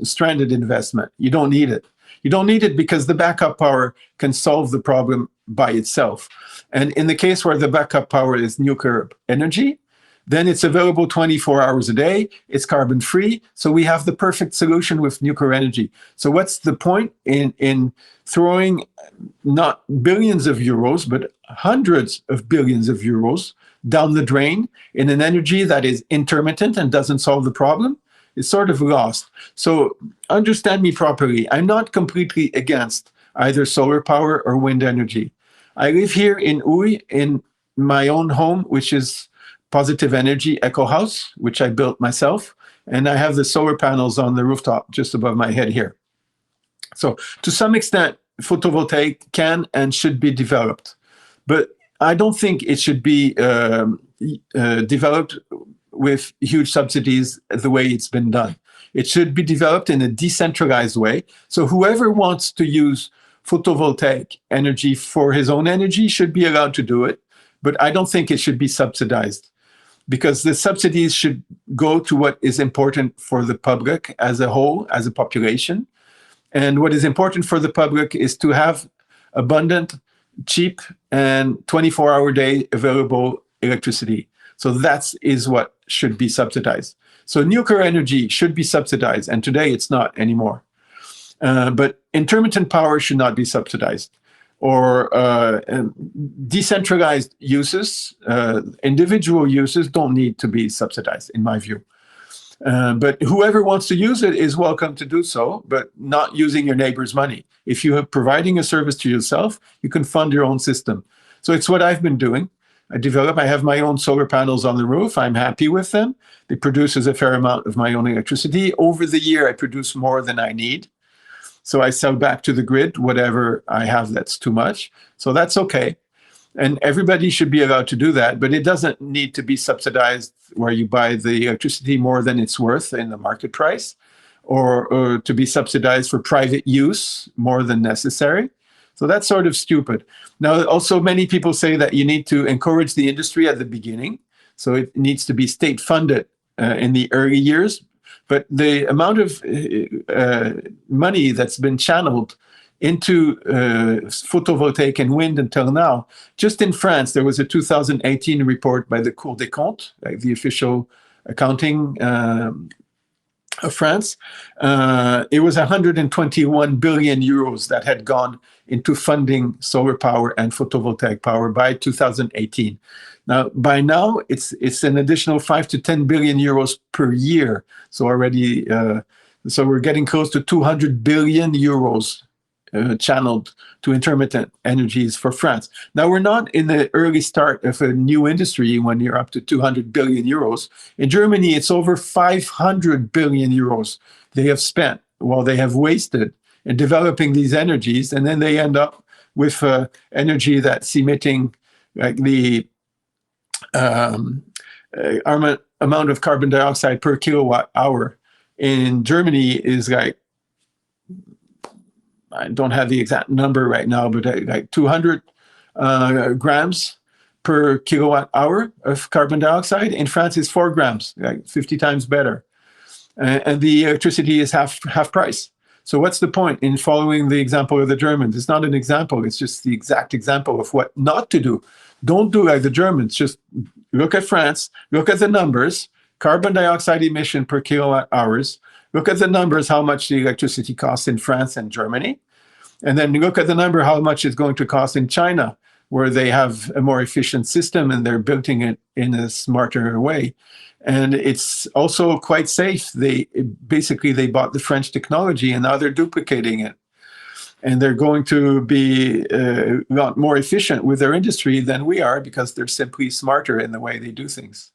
stranded investment. You don't need it. You don't need it because the backup power can solve the problem by itself. And in the case where the backup power is nuclear energy, then it's available 24 hours a day. It's carbon free. So we have the perfect solution with nuclear energy. So what's the point in throwing not billions of euros, but hundreds of billions of euros down the drain in an energy that is intermittent and doesn't solve the problem? It's sort of lost. So understand me properly. I'm not completely against either solar power or wind energy. I live here in Uy, in my own home, which is Positive Energy Eco House, which I built myself. And I have the solar panels on the rooftop just above my head here. So to some extent, photovoltaic can and should be developed. But I don't think it should be developed with huge subsidies the way it's been done. It should be developed in a decentralized way. So whoever wants to use photovoltaic energy for his own energy should be allowed to do it. But I don't think it should be subsidized because the subsidies should go to what is important for the public as a whole, as a population. And what is important for the public is to have abundant, cheap, and 24-hour day available electricity. So that is what should be subsidized. So nuclear energy should be subsidized, and today it's not anymore. But intermittent power should not be subsidized. Or decentralized uses, individual uses don't need to be subsidized, in my view. But whoever wants to use it is welcome to do so, but not using your neighbor's money. If you are providing a service to yourself, you can fund your own system. So it's what I've been doing. I have my own solar panels on the roof. I'm happy with them. They produce a fair amount of my own electricity. Over the year, I produce more than I need. So I sell back to the grid whatever I have that's too much. So that's okay. And everybody should be allowed to do that, but it doesn't need to be subsidized where you buy the electricity more than it's worth in the market price, or to be subsidized for private use more than necessary. So that's sort of stupid. Now, also many people say that you need to encourage the industry at the beginning. So it needs to be state funded in the early years. but the amount of money that's been channeled into photovoltaic and wind until now, just in France, there was a 2018 report by the Cour des Comptes, like the official accounting of France. It was 121 billion euros that had gone into funding solar power and photovoltaic power by 2018. Now, by now, it's an additional 5 to 10 billion euros per year. So already, so we're getting close to 200 billion euros channeled to intermittent energies for France. Now, we're not in the early start of a new industry when you're up to 200 billion euros. In Germany, it's over 500 billion euros they have spent while they have wasted in developing these energies, and then they end up with energy that's emitting like the amount of carbon dioxide per kilowatt hour in Germany is like, I don't have the exact number right now, but like 200 grams per kilowatt hour of carbon dioxide. In France, it's 4 grams, like 50 times better. And the electricity is half price. So what's the point in following the example of the Germans? It's not an example. It's just the exact example of what not to do. Don't do like the Germans. Just look at France, look at the numbers, carbon dioxide emission per kilowatt hours. Look at the numbers, how much the electricity costs in France and Germany. And then look at the number, how much it's going to cost in China, where they have a more efficient system and they're building it in a smarter way. And it's also quite safe. They bought the French technology and now they're duplicating it. And they're going to be a lot more efficient with their industry than we are because they're simply smarter in the way they do things.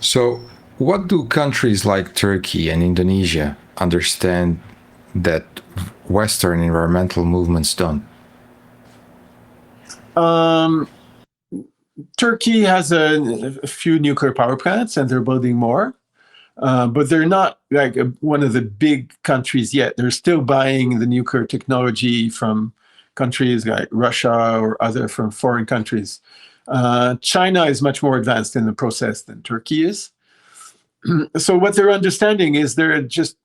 So, what do countries like Turkey and Indonesia understand that Western environmental movements don't? Turkey has a few nuclear power plants and they're building more, but they're not like one of the big countries yet. They're still buying the nuclear technology from countries like Russia or other from foreign countries. China is much more advanced in the process than Turkey is. So what they're understanding is they're just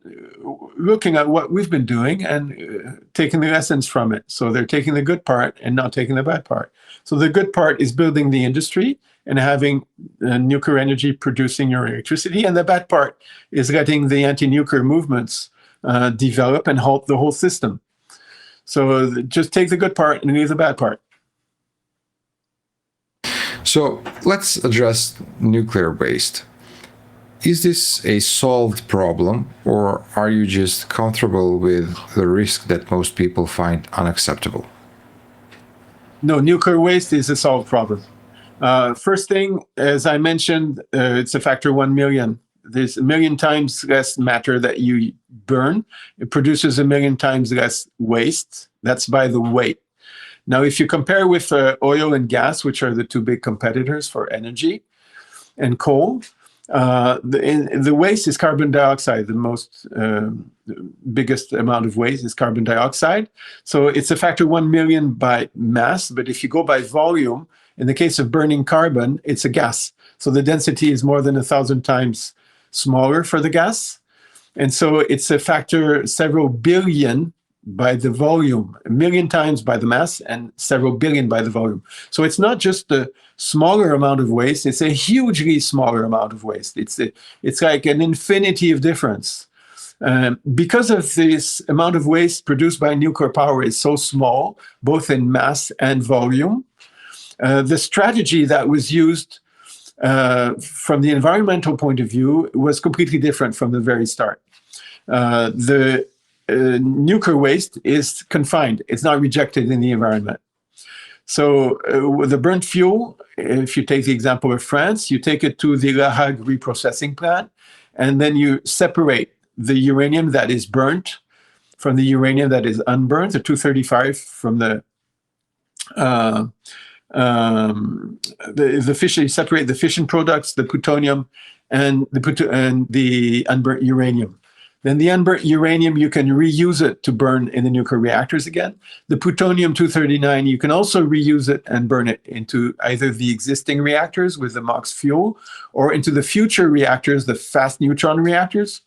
looking at what we've been doing and taking the lessons from it. So they're taking the good part and not taking the bad part. So the good part is building the industry and having nuclear energy producing your electricity. And the bad part is letting the anti-nuclear movements develop and halt the whole system. So just take the good part and leave the bad part. So let's address nuclear waste. Is this a solved problem, or are you just comfortable with the risk that most people find unacceptable? No, nuclear waste is a solved problem. First thing, as I mentioned, it's a factor 1 million. There's 1 million times less matter that you burn. It produces 1 million times less waste. That's by the weight. Now, if you compare with oil and gas, which are the two big competitors for energy, and coal, the waste is carbon dioxide. The most biggest amount of waste is carbon dioxide. So it's a factor 1 million by mass. But if you go by volume, in the case of burning carbon, it's a gas. So the density is more than 1,000 times smaller for the gas. And so it's a factor several billion by the volume, 1 million times by the mass and several billion by the volume. So it's not just a smaller amount of waste, it's a hugely smaller amount of waste. It's like an infinity of difference. Because of this amount of waste produced by nuclear power is so small, both in mass and volume, the strategy that was used from the environmental point of view was completely different from the very start. The nuclear waste is confined. It's not rejected in the environment. So with the burnt fuel, if you take the example of France, you take it to the La Hague reprocessing plant, and then you separate the uranium that is burnt from the uranium that is unburned, the 235 from the fission. You separate the fission products, the plutonium, and the unburnt uranium. Then the unburnt uranium, you can reuse it to burn in the nuclear reactors again. The plutonium-239, you can also reuse it and burn it into either the existing reactors with the MOX fuel or into the future reactors, the fast neutron reactors.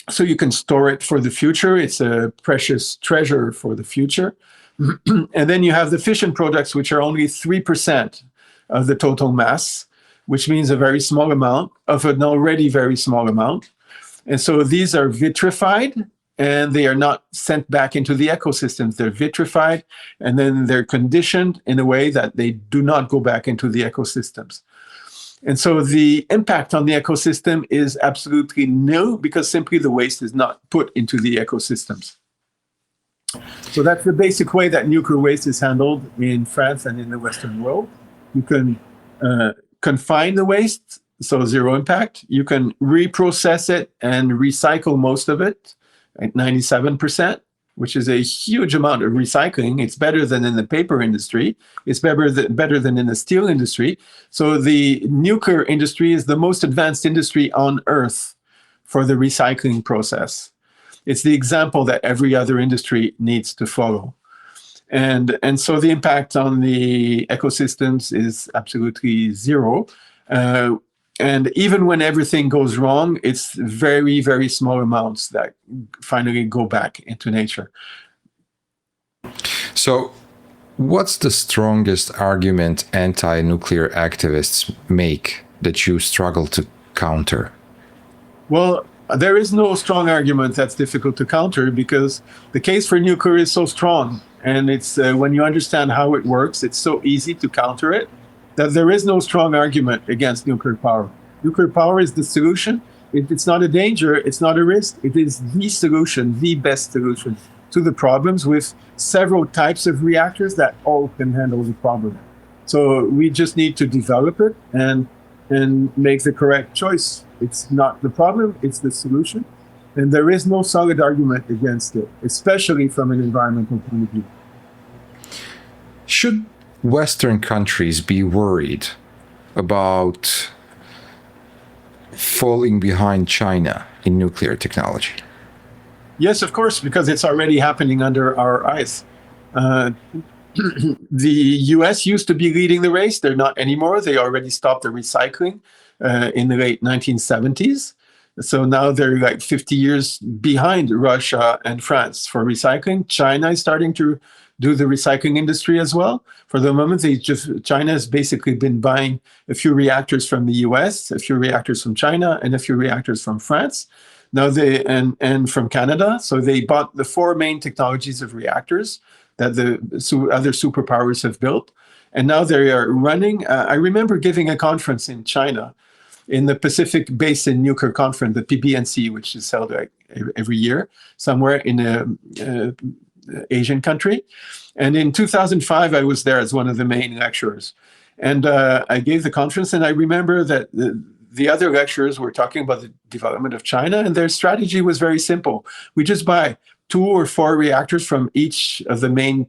So you can store it for the future. It's a precious treasure for the future. And then you have the fission products, which are only 3% of the total mass, which means a very small amount of an already very small amount. And so these are vitrified, and they are not sent back into the ecosystems. They're vitrified, and then they're conditioned in a way that they do not go back into the ecosystems. And so the impact on the ecosystem is absolutely nil, because simply the waste is not put into the ecosystems. So that's the basic way that nuclear waste is handled in France and in the Western world. You can confine the waste, so zero impact. You can reprocess it and recycle most of it at 97%, which is a huge amount of recycling. It's better than in the paper industry. It's better than in the steel industry. So the nuclear industry is the most advanced industry on Earth for the recycling process. It's the example that every other industry needs to follow. And so the impact on the ecosystems is absolutely zero. And even when everything goes wrong, it's very, very small amounts that finally go back into nature. So, what's the strongest argument anti-nuclear activists make that you struggle to counter? Well, there is no strong argument that's difficult to counter, because the case for nuclear is so strong. And it's when you understand how it works, it's so easy to counter it, that there is no strong argument against nuclear power. Nuclear power is the solution. It's not a danger. It's not a risk. It is the solution, the best solution to the problems, with several types of reactors that all can handle the problem. So we just need to develop it and make the correct choice. It's not the problem, it's the solution. And there is no solid argument against it, especially from an environmental point of view. Should Western countries be worried about falling behind China in nuclear technology? Yes, of course, because it's already happening under our eyes. The US used to be leading the race. They're not anymore. They already stopped the recycling in the late 1970s. So now they're like 50 years behind Russia and France for recycling. China is starting to do the recycling industry as well. For the moment, China has basically been buying a few reactors from the US, a few reactors from China, and a few reactors from France. Now and from Canada. So they bought the four main technologies of reactors that the other superpowers have built. And now they are running. I remember giving a conference in China, in the Pacific Basin Nuclear Conference, the PBNC, which is held like every year somewhere in a Asian country. And in 2005, I was there as one of the main lecturers. And I gave the conference, and I remember that the other lecturers were talking about the development of China, and their strategy was very simple. We just buy 2 or 4 reactors from each of the main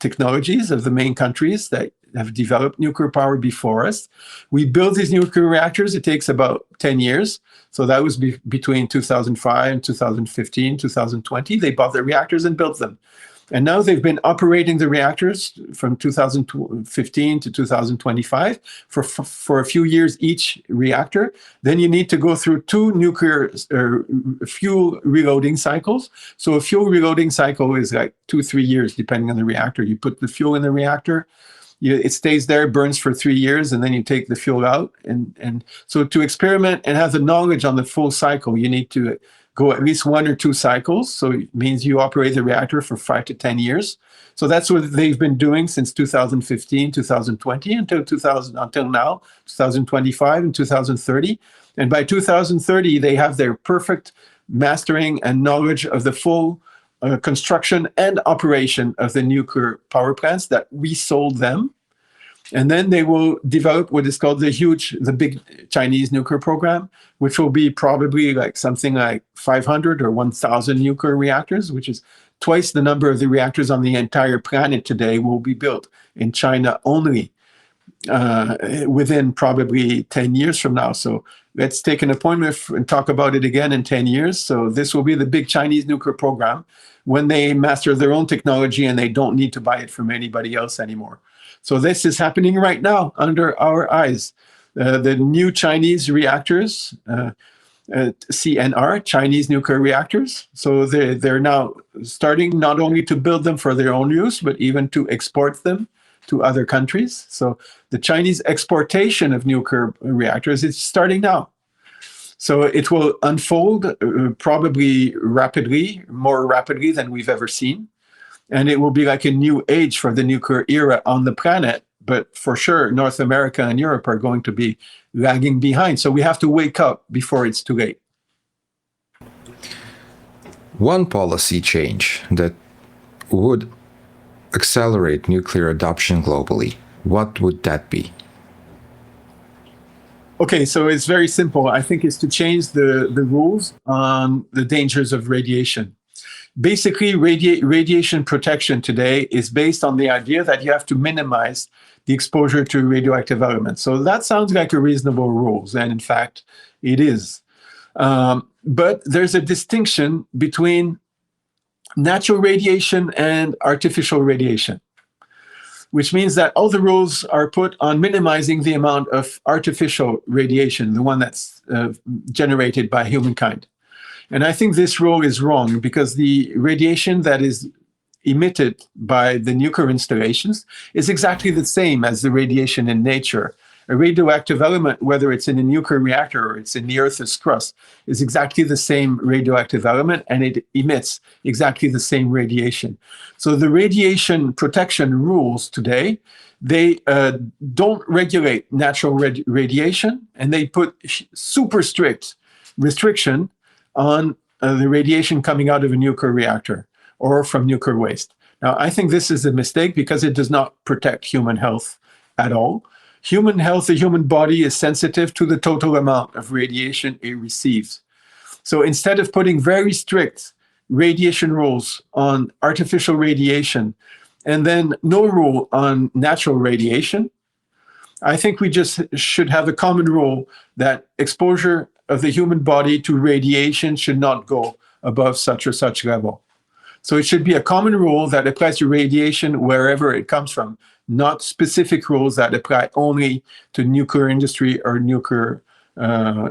technologies of the main countries that have developed nuclear power before us. We build these nuclear reactors. It takes about 10 years. So that was between 2005 and 2015, 2020. They bought the reactors and built them. And now they've been operating the reactors from 2015 to 2025 for a few years each reactor. Then you need to go through 2 nuclear fuel reloading cycles. So a fuel reloading cycle is like 2-3 years, depending on the reactor. You put the fuel in the reactor, it stays there, burns for 3 years, and then you take the fuel out. And so to experiment and have the knowledge on the full cycle, you need to go at least 1 or 2 cycles. So it means you operate the reactor for 5 to 10 years. So that's what they've been doing since 2015, 2020, until now, 2025 and 2030. And by 2030, they have their perfect mastering and knowledge of the full construction and operation of the nuclear power plants that we sold them. And then they will develop what is called the big Chinese nuclear program, which will be probably like something like 500 or 1,000 nuclear reactors, which is twice the number of the reactors on the entire planet today will be built in China only. within probably 10 years from now. So let's take an appointment and talk about it again in 10 years. So this will be the big Chinese nuclear program when they master their own technology and they don't need to buy it from anybody else anymore. So this is happening right now under our eyes. The new Chinese reactors, CNR, Chinese nuclear reactors. So they're now starting not only to build them for their own use, but even to export them to other countries. So the Chinese exportation of nuclear reactors is starting now. So it will unfold probably rapidly, more rapidly than we've ever seen. And it will be like a new age for the nuclear era on the planet. But for sure, North America and Europe are going to be lagging behind. So we have to wake up before it's too late. One policy change that would accelerate nuclear adoption globally, what would that be? Okay, so it's very simple. I think it's to change the rules on the dangers of radiation. Basically, radiation protection today is based on the idea that you have to minimize the exposure to radioactive elements. So that sounds like a reasonable rules, and in fact, it is. But there's a distinction between natural radiation and artificial radiation, which means that all the rules are put on minimizing the amount of artificial radiation, the one that's generated by humankind. And I think this rule is wrong because the radiation that is emitted by the nuclear installations is exactly the same as the radiation in nature. A radioactive element, whether it's in a nuclear reactor or it's in the Earth's crust, is exactly the same radioactive element, and it emits exactly the same radiation. So the radiation protection rules today, they don't regulate natural radiation, and they put super strict restriction on the radiation coming out of a nuclear reactor or from nuclear waste. Now, I think this is a mistake because it does not protect human health at all. Human health, the human body is sensitive to the total amount of radiation it receives. So instead of putting very strict radiation rules on artificial radiation and then no rule on natural radiation, I think we just should have a common rule that exposure of the human body to radiation should not go above such or such level. So it should be a common rule that applies to radiation wherever it comes from, not specific rules that apply only to nuclear industry or nuclear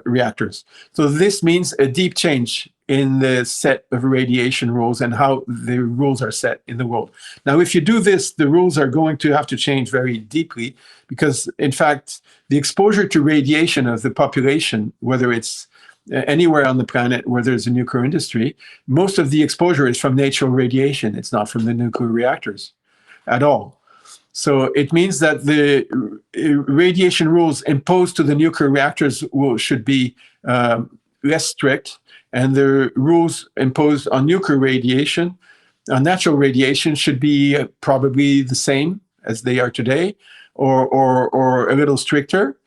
reactors. So this means a deep change in the set of radiation rules and how the rules are set in the world. Now, if you do this, the rules are going to have to change very deeply because, in fact, the exposure to radiation of the population, whether it's anywhere on the planet where there's a nuclear industry, most of the exposure is from natural radiation. It's not from the nuclear reactors at all. So it means that the radiation rules imposed to the nuclear reactors should be less strict, and the rules imposed on nuclear radiation, on natural radiation, should be probably the same as they are today, or a little stricter.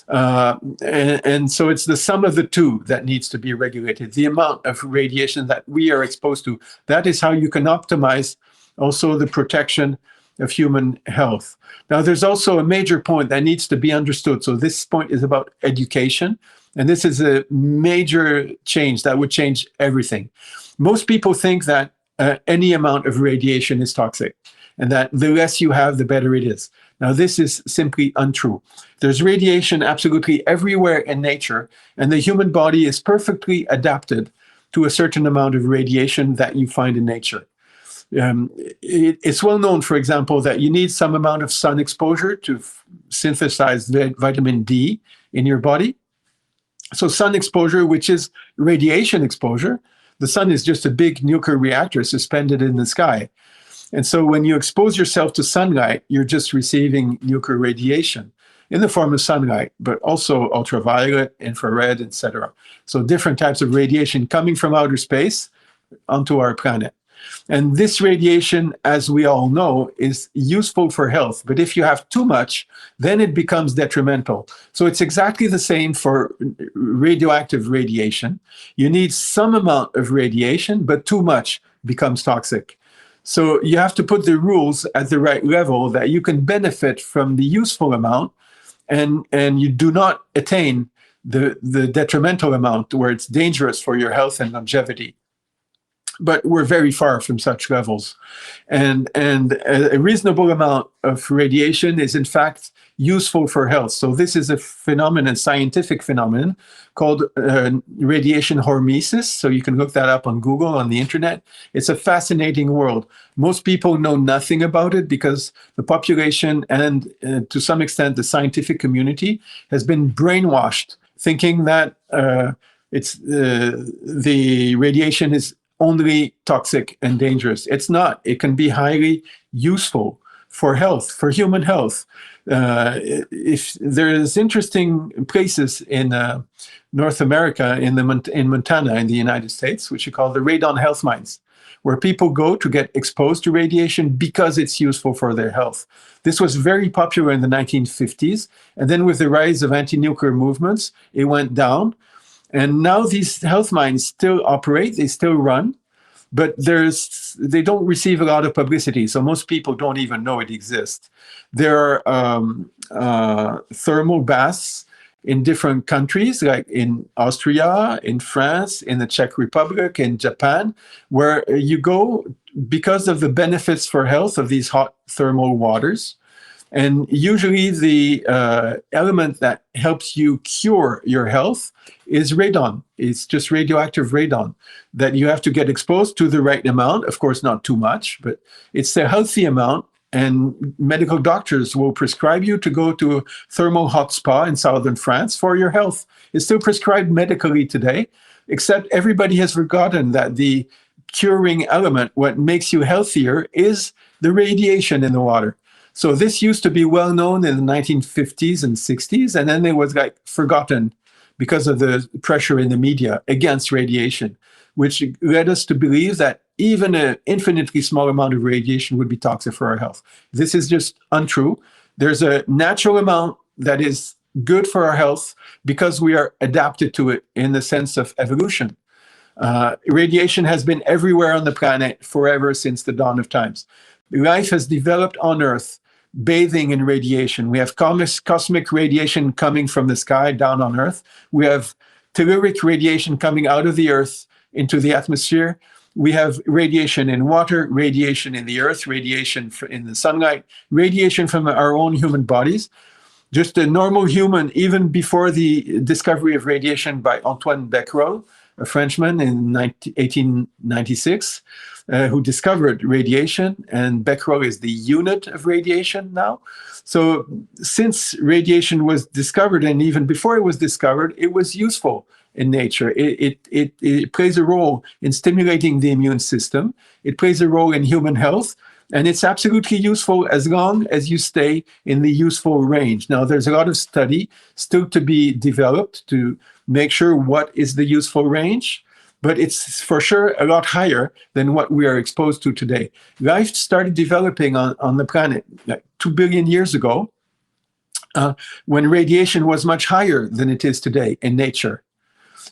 And so it's the sum of the two that needs to be regulated. The amount of radiation that we are exposed to, that is how you can optimize also the protection of human health. Now, there's also a major point that needs to be understood. So this point is about education. And this is a major change that would change everything. Most people think that any amount of radiation is toxic and that the less you have, the better it is. Now, this is simply untrue. There's radiation absolutely everywhere in nature, and the human body is perfectly adapted to a certain amount of radiation that you find in nature. It's well known, for example, that you need some amount of sun exposure to synthesize vitamin D in your body. So sun exposure, which is radiation exposure, the sun is just a big nuclear reactor suspended in the sky. And so when you expose yourself to sunlight, you're just receiving nuclear radiation in the form of sunlight, but also ultraviolet, infrared, etc. So different types of radiation coming from outer space onto our planet. And this radiation, as we all know, is useful for health. But if you have too much, then it becomes detrimental. So it's exactly the same for radioactive radiation. You need some amount of radiation, but too much becomes toxic. So you have to put the rules at the right level that you can benefit from the useful amount, and you do not attain the detrimental amount where it's dangerous for your health and longevity. But we're very far from such levels. And a reasonable amount of radiation is in fact useful for health. So this is a phenomenon, scientific phenomenon called radiation hormesis. So you can look that up on Google, on the internet. It's a fascinating world. Most people know nothing about it because the population and to some extent the scientific community has been brainwashed, thinking that the radiation is only toxic and dangerous. It's not. It can be highly useful for health, for human health. If there's interesting places in North America, in Montana, in the United States, which you call the radon health mines, where people go to get exposed to radiation because it's useful for their health. This was very popular in the 1950s, and then with the rise of anti-nuclear movements, it went down. And now these health mines still operate, they still run, but they don't receive a lot of publicity, so most people don't even know it exists. There are thermal baths in different countries, like in Austria, in France, in the Czech Republic, in Japan, where you go because of the benefits for health of these hot thermal waters. And usually the element that helps you cure your health is radon. It's just radioactive radon that you have to get exposed to the right amount. Of course, not too much, but it's a healthy amount. And medical doctors will prescribe you to go to a thermal hot spa in southern France for your health. It's still prescribed medically today, except everybody has forgotten that the curing element, what makes you healthier, is the radiation in the water. So this used to be well known in the 1950s and 60s, and then it was like forgotten because of the pressure in the media against radiation, which led us to believe that even an infinitely small amount of radiation would be toxic for our health. This is just untrue. There's a natural amount that is good for our health because we are adapted to it in the sense of evolution. Radiation has been everywhere on the planet forever since the dawn of times. Life has developed on Earth bathing in radiation. We have cosmic radiation coming from the sky down on Earth. We have telluric radiation coming out of the Earth into the atmosphere. We have radiation in water, radiation in the Earth, radiation in the sunlight, radiation from our own human bodies. Just a normal human, even before the discovery of radiation by Antoine Becquerel, a Frenchman in 1896, who discovered radiation, and Becquerel is the unit of radiation now. So since radiation was discovered, and even before it was discovered, it was useful in nature. It plays a role in stimulating the immune system. It plays a role in human health, and it's absolutely useful as long as you stay in the useful range. Now, there's a lot of study still to be developed to make sure what is the useful range, but it's for sure a lot higher than what we are exposed to today. Life started developing on the planet like 2 billion years ago, when radiation was much higher than it is today in nature.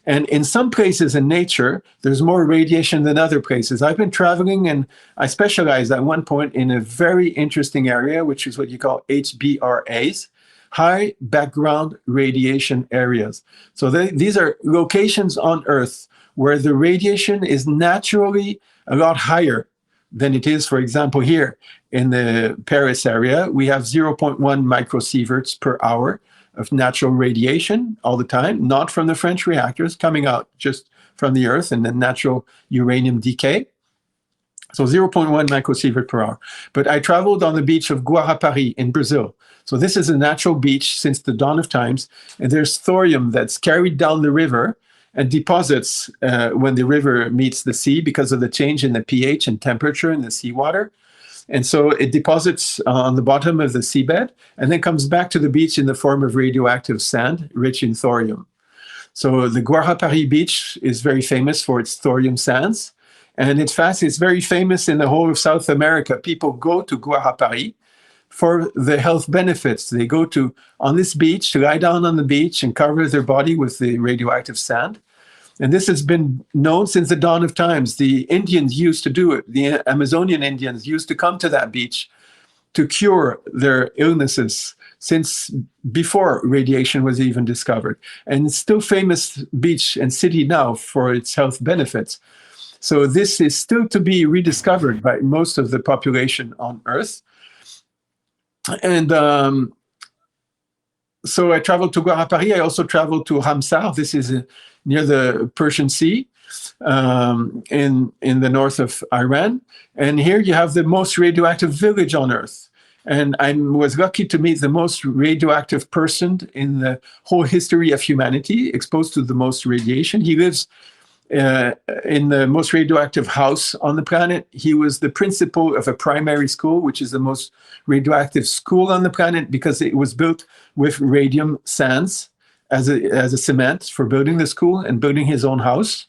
And in some places in nature, there's more radiation than other places. I've been traveling, and I specialized at one point in a very interesting area, which is what you call HBRAs, high background radiation areas. So these are locations on Earth where the radiation is naturally a lot higher than it is, for example, here in the Paris area. We have 0.1 microsieverts per hour of natural radiation all the time, not from the French reactors, coming out just from the Earth and the natural uranium decay. So 0.1 microsievert per hour. But I traveled on the beach of Guarapari in Brazil. So this is a natural beach since the dawn of times, and there's thorium that's carried down the river and deposits when the river meets the sea because of the change in the pH and temperature in the seawater. And so it deposits on the bottom of the seabed and then comes back to the beach in the form of radioactive sand rich in thorium. So the Guarapari beach is very famous for its thorium sands. And in fact, it's very famous in the whole of South America. People go to Guarapari for the health benefits. They go to, on this beach, to lie down on the beach and cover their body with the radioactive sand. And this has been known since the dawn of times. The Indians used to do it. The Amazonian Indians used to come to that beach to cure their illnesses since before radiation was even discovered. And it's still famous beach and city now for its health benefits. So this is still to be rediscovered by most of the population on Earth. And so I traveled to Guarapari. I also traveled to Ramsar. This is near the Persian Sea in the north of Iran. And here you have the most radioactive village on Earth. And I was lucky to meet the most radioactive person in the whole history of humanity, exposed to the most radiation. He lives in the most radioactive house on the planet. He was the principal of a primary school, which is the most radioactive school on the planet because it was built with radium sands as a cement for building the school and building his own house.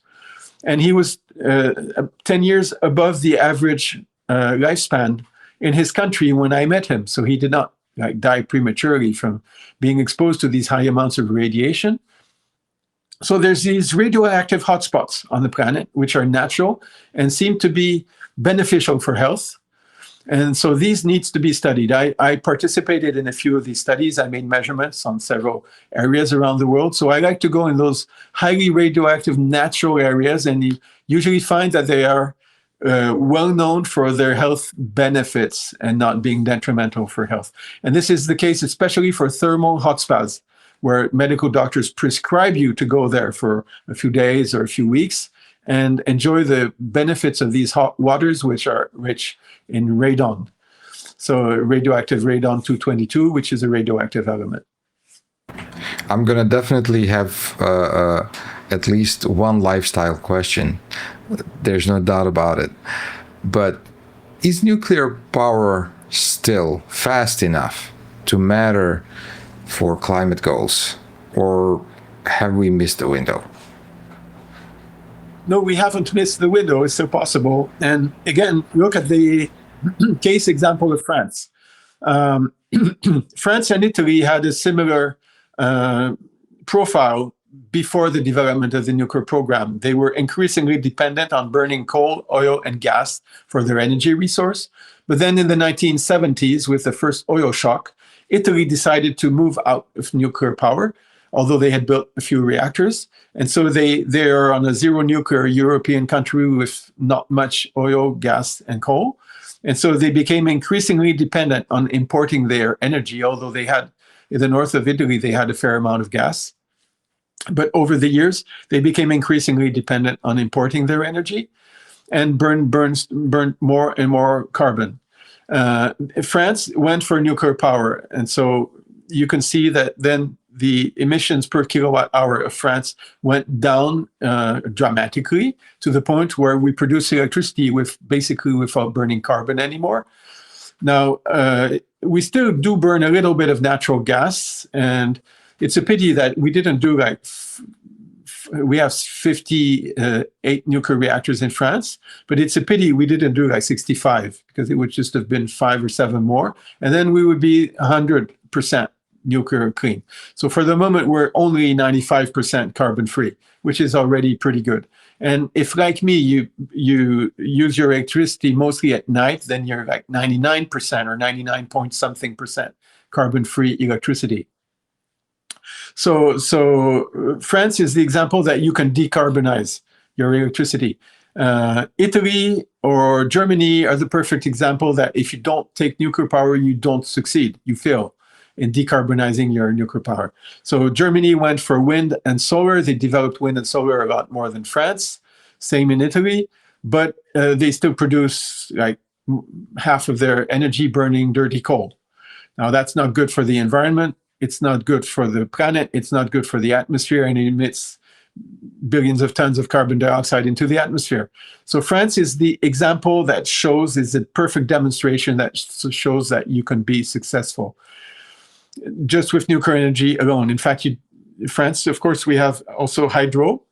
And he was 10 years above the average lifespan in his country when I met him. So he did not die prematurely from being exposed to these high amounts of radiation. So there's these radioactive hotspots on the planet, which are natural and seem to be beneficial for health. And so these needs to be studied. I participated in a few of these studies. I made measurements on several areas around the world. So I like to go in those highly radioactive natural areas, and you usually find that they are well known for their health benefits and not being detrimental for health. And this is the case especially for thermal hotspots, where medical doctors prescribe you to go there for a few days or a few weeks and enjoy the benefits of these hot waters, which are rich in radon. So radioactive radon-222, which is a radioactive element. I'm going to definitely have at least one lifestyle question. There's no doubt about it. But is nuclear power still fast enough to matter for climate goals, or have we missed the window? No, we haven't missed the window. It's still possible. And again, look at the case example of France. France and Italy had a similar profile before the development of the nuclear program. They were increasingly dependent on burning coal, oil, and gas for their energy resource. But then in the 1970s, with the first oil shock, Italy decided to move out of nuclear power, although they had built a few reactors. And so they are on a zero nuclear European country with not much oil, gas, and coal. And so they became increasingly dependent on importing their energy, although they had, in the north of Italy, they had a fair amount of gas. But over the years, they became increasingly dependent on importing their energy and burned more and more carbon. France went for nuclear power. And so you can see that then the emissions per kilowatt hour of France went down dramatically to the point where we produce electricity basically without burning carbon anymore. Now, we still do burn a little bit of natural gas, and it's a pity that we didn't do we have 58 nuclear reactors in France, but it's a pity we didn't do 65, because it would just have been 5 or 7 more, and then we would be 100% nuclear clean. So for the moment, we're only 95% carbon free, which is already pretty good. And if, like me, you use your electricity mostly at night, then you're 99% or 99 point something percent carbon free electricity. So France is the example that you can decarbonize your electricity. Italy or Germany are the perfect example that if you don't take nuclear power, you don't succeed, you fail in decarbonizing your nuclear power. So Germany went for wind and solar. They developed wind and solar a lot more than France. Same in Italy, but they still produce half of their energy burning dirty coal. Now that's not good for the environment. It's not good for the planet. It's not good for the atmosphere, and it emits billions of tons of carbon dioxide into the atmosphere. So France is the example that shows, is a perfect demonstration that shows that you can be successful just with nuclear energy alone. In fact, France, of course, we have also hydro,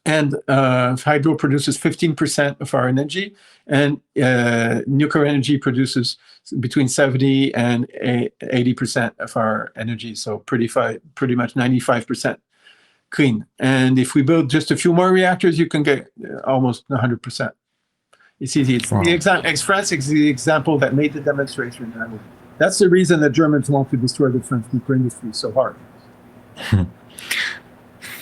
and hydro produces 15% of our energy, and nuclear energy produces between 70 and 80% of our energy, so pretty much 95% clean. And if we build just a few more reactors, you can get almost 100%. It's easy. It's Wow. France is the example that made the demonstration. And that's the reason the Germans want to destroy the French nuclear industry so hard.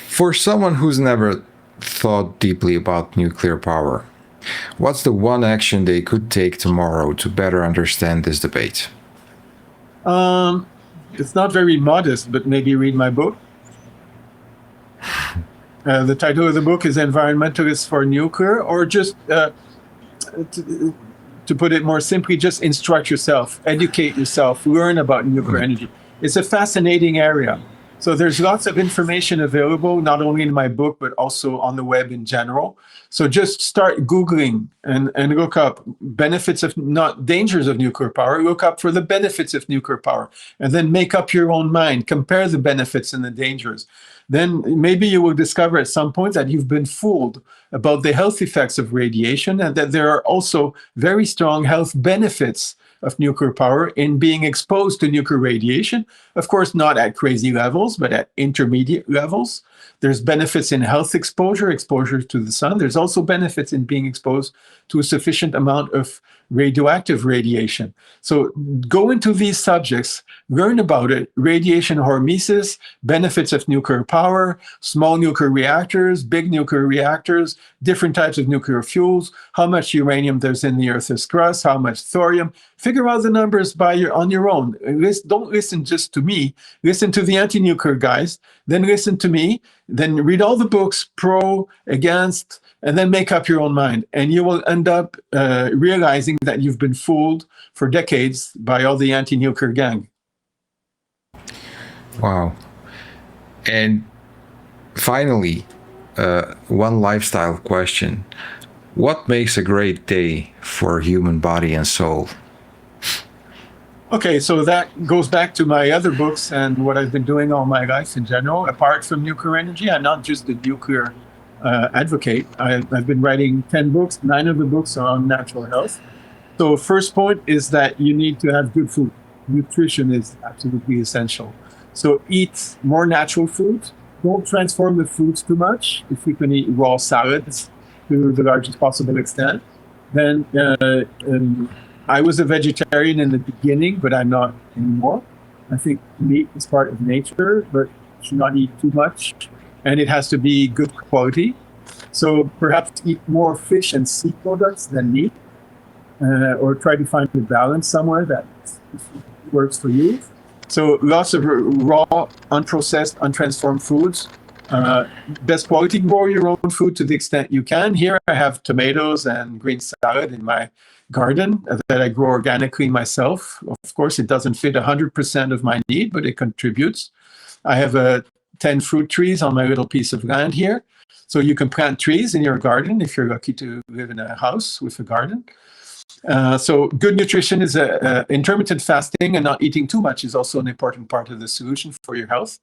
For someone who's never thought deeply about nuclear power, what's the one action they could take tomorrow to better understand this debate? It's not very modest, but maybe read my book. The title of the book is Environmentalists for Nuclear, or just to put it more simply, just instruct yourself, educate yourself, learn about nuclear energy. It's a fascinating area. So there's lots of information available, not only in my book, but also on the web in general. So just start Googling and look up benefits of, not dangers of nuclear power, look up for the benefits of nuclear power, and then make up your own mind, compare the benefits and the dangers. Then maybe you will discover at some point that you've been fooled about the health effects of radiation, and that there are also very strong health benefits of nuclear power in being exposed to nuclear radiation. Of course, not at crazy levels, but at intermediate levels. There's benefits in health exposure to the sun. There's also benefits in being exposed to a sufficient amount of radioactive radiation. So go into these subjects, learn about it, radiation hormesis, benefits of nuclear power, small nuclear reactors, big nuclear reactors, different types of nuclear fuels, how much uranium there's in the Earth's crust, how much thorium. Figure out the numbers on your own. Don't listen just to me. Listen to the anti-nuclear guys, then listen to me, then read all the books, pro, against, and then make up your own mind. And you will end up realizing that you've been fooled for decades by all the anti-nuclear gang. Wow. And finally, one lifestyle question. What makes a great day for human body and soul? Okay, so that goes back to my other books and what I've been doing all my life in general. Apart from nuclear energy, I'm not just a nuclear advocate. I've been writing 10 books. 9 of the books are on natural health. So first point is that you need to have good food. Nutrition is absolutely essential. So eat more natural food. Don't transform the foods too much. If you can eat raw salads to the largest possible extent, then I was a vegetarian in the beginning, but I'm not anymore. I think meat is part of nature, but you should not eat too much. And it has to be good quality. So perhaps eat more fish and sea products than meat, or try to find a balance somewhere that works for you. So lots of raw, unprocessed, untransformed foods. Best quality, grow your own food to the extent you can. Here I have tomatoes and green salad in my garden that I grow organically myself. Of course, it doesn't fit 100% of my need, but it contributes. I have 10 fruit trees on my little piece of land here. So you can plant trees in your garden if you're lucky to live in a house with a garden. So good nutrition is intermittent fasting, and not eating too much is also an important part of the solution for your health.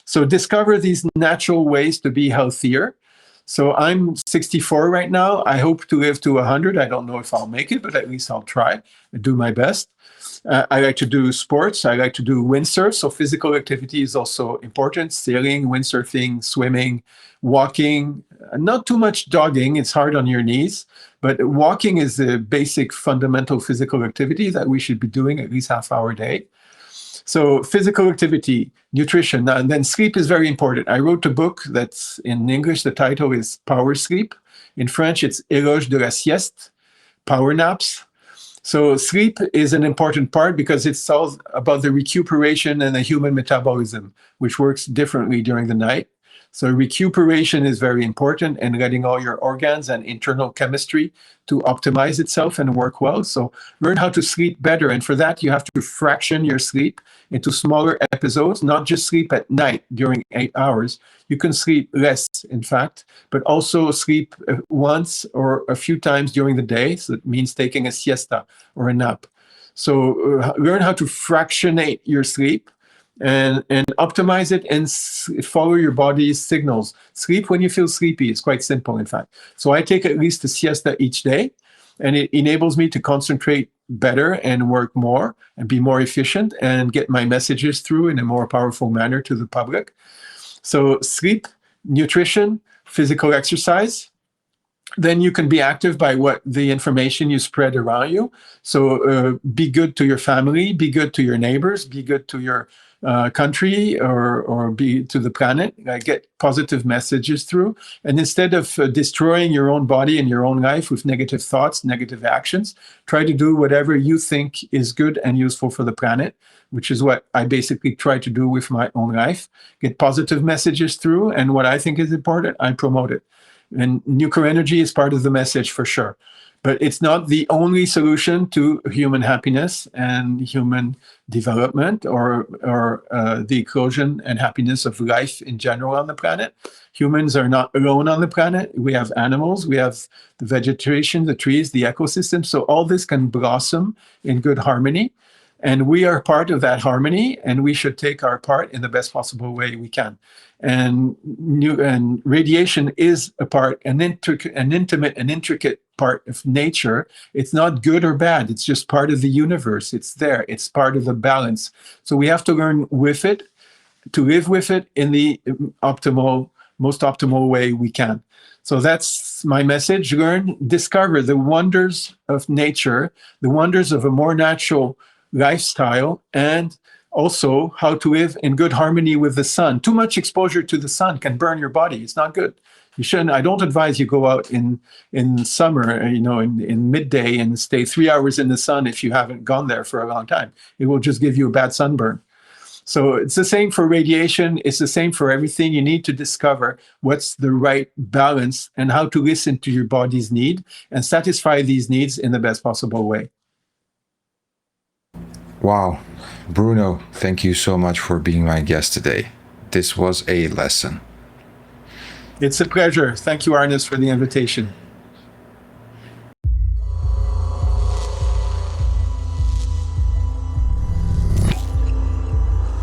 So discover these natural ways to be healthier. So I'm 64 right now. I hope to live to 100. I don't know if I'll make it, but at least I'll try and do my best. I like to do sports. I like to do windsurf. So physical activity is also important. Sailing, windsurfing, swimming, walking, not too much jogging. It's hard on your knees, but walking is the basic fundamental physical activity that we should be doing at least half hour a day. So physical activity, nutrition, and then sleep is very important. I wrote a book that's in English. The title is Power Sleep. In French, it's Éloge de la sieste, power naps. So sleep is an important part because it's all about the recuperation and the human metabolism, which works differently during the night. So recuperation is very important, and letting all your organs and internal chemistry to optimize itself and work well. So learn how to sleep better. And for that, you have to fraction your sleep into smaller episodes, not just sleep at night during 8 hours. You can sleep less, in fact, but also sleep once or a few times during the day. So it means taking a siesta or a nap. So learn how to fractionate your sleep and optimize it and follow your body's signals. Sleep when you feel sleepy. It's quite simple, in fact. So I take at least a siesta each day, and it enables me to concentrate better and work more and be more efficient and get my messages through in a more powerful manner to the public. So sleep nutrition, physical exercise. Then you can be active by what the information you spread around you. So be good to your family, be good to your neighbors, be good to your country, or be to the planet. Get positive messages through. And instead of destroying your own body and your own life with negative thoughts, negative actions, try to do whatever you think is good and useful for the planet, which is what I basically try to do with my own life. Get positive messages through, and what I think is important, I promote it. And nuclear energy is part of the message for sure. But it's not the only solution to human happiness and human development, or the eclosion and happiness of life in general on the planet. Humans are not alone on the planet. We have animals, we have the vegetation, the trees, the ecosystem. So all this can blossom in good harmony. And we are part of that harmony, and we should take our part in the best possible way we can. And radiation is a part, an intimate and intricate part of nature. It's not good or bad. It's just part of the universe. It's there. It's part of the balance. So we have to learn with it, to live with it in the most optimal way we can. So that's my message. Learn, discover the wonders of nature, the wonders of a more natural lifestyle, and also how to live in good harmony with the sun. Too much exposure to the sun can burn your body. It's not good. You shouldn't. I don't advise you go out in summer, in midday, and stay 3 hours in the sun if you haven't gone there for a long time. It will just give you a bad sunburn. So it's the same for radiation. It's the same for everything. You need to discover what's the right balance and how to listen to your body's need and satisfy these needs in the best possible way. Wow. Bruno, thank you so much for being my guest today. This was a lesson. It's a pleasure. Thank you, Arnis, for the invitation.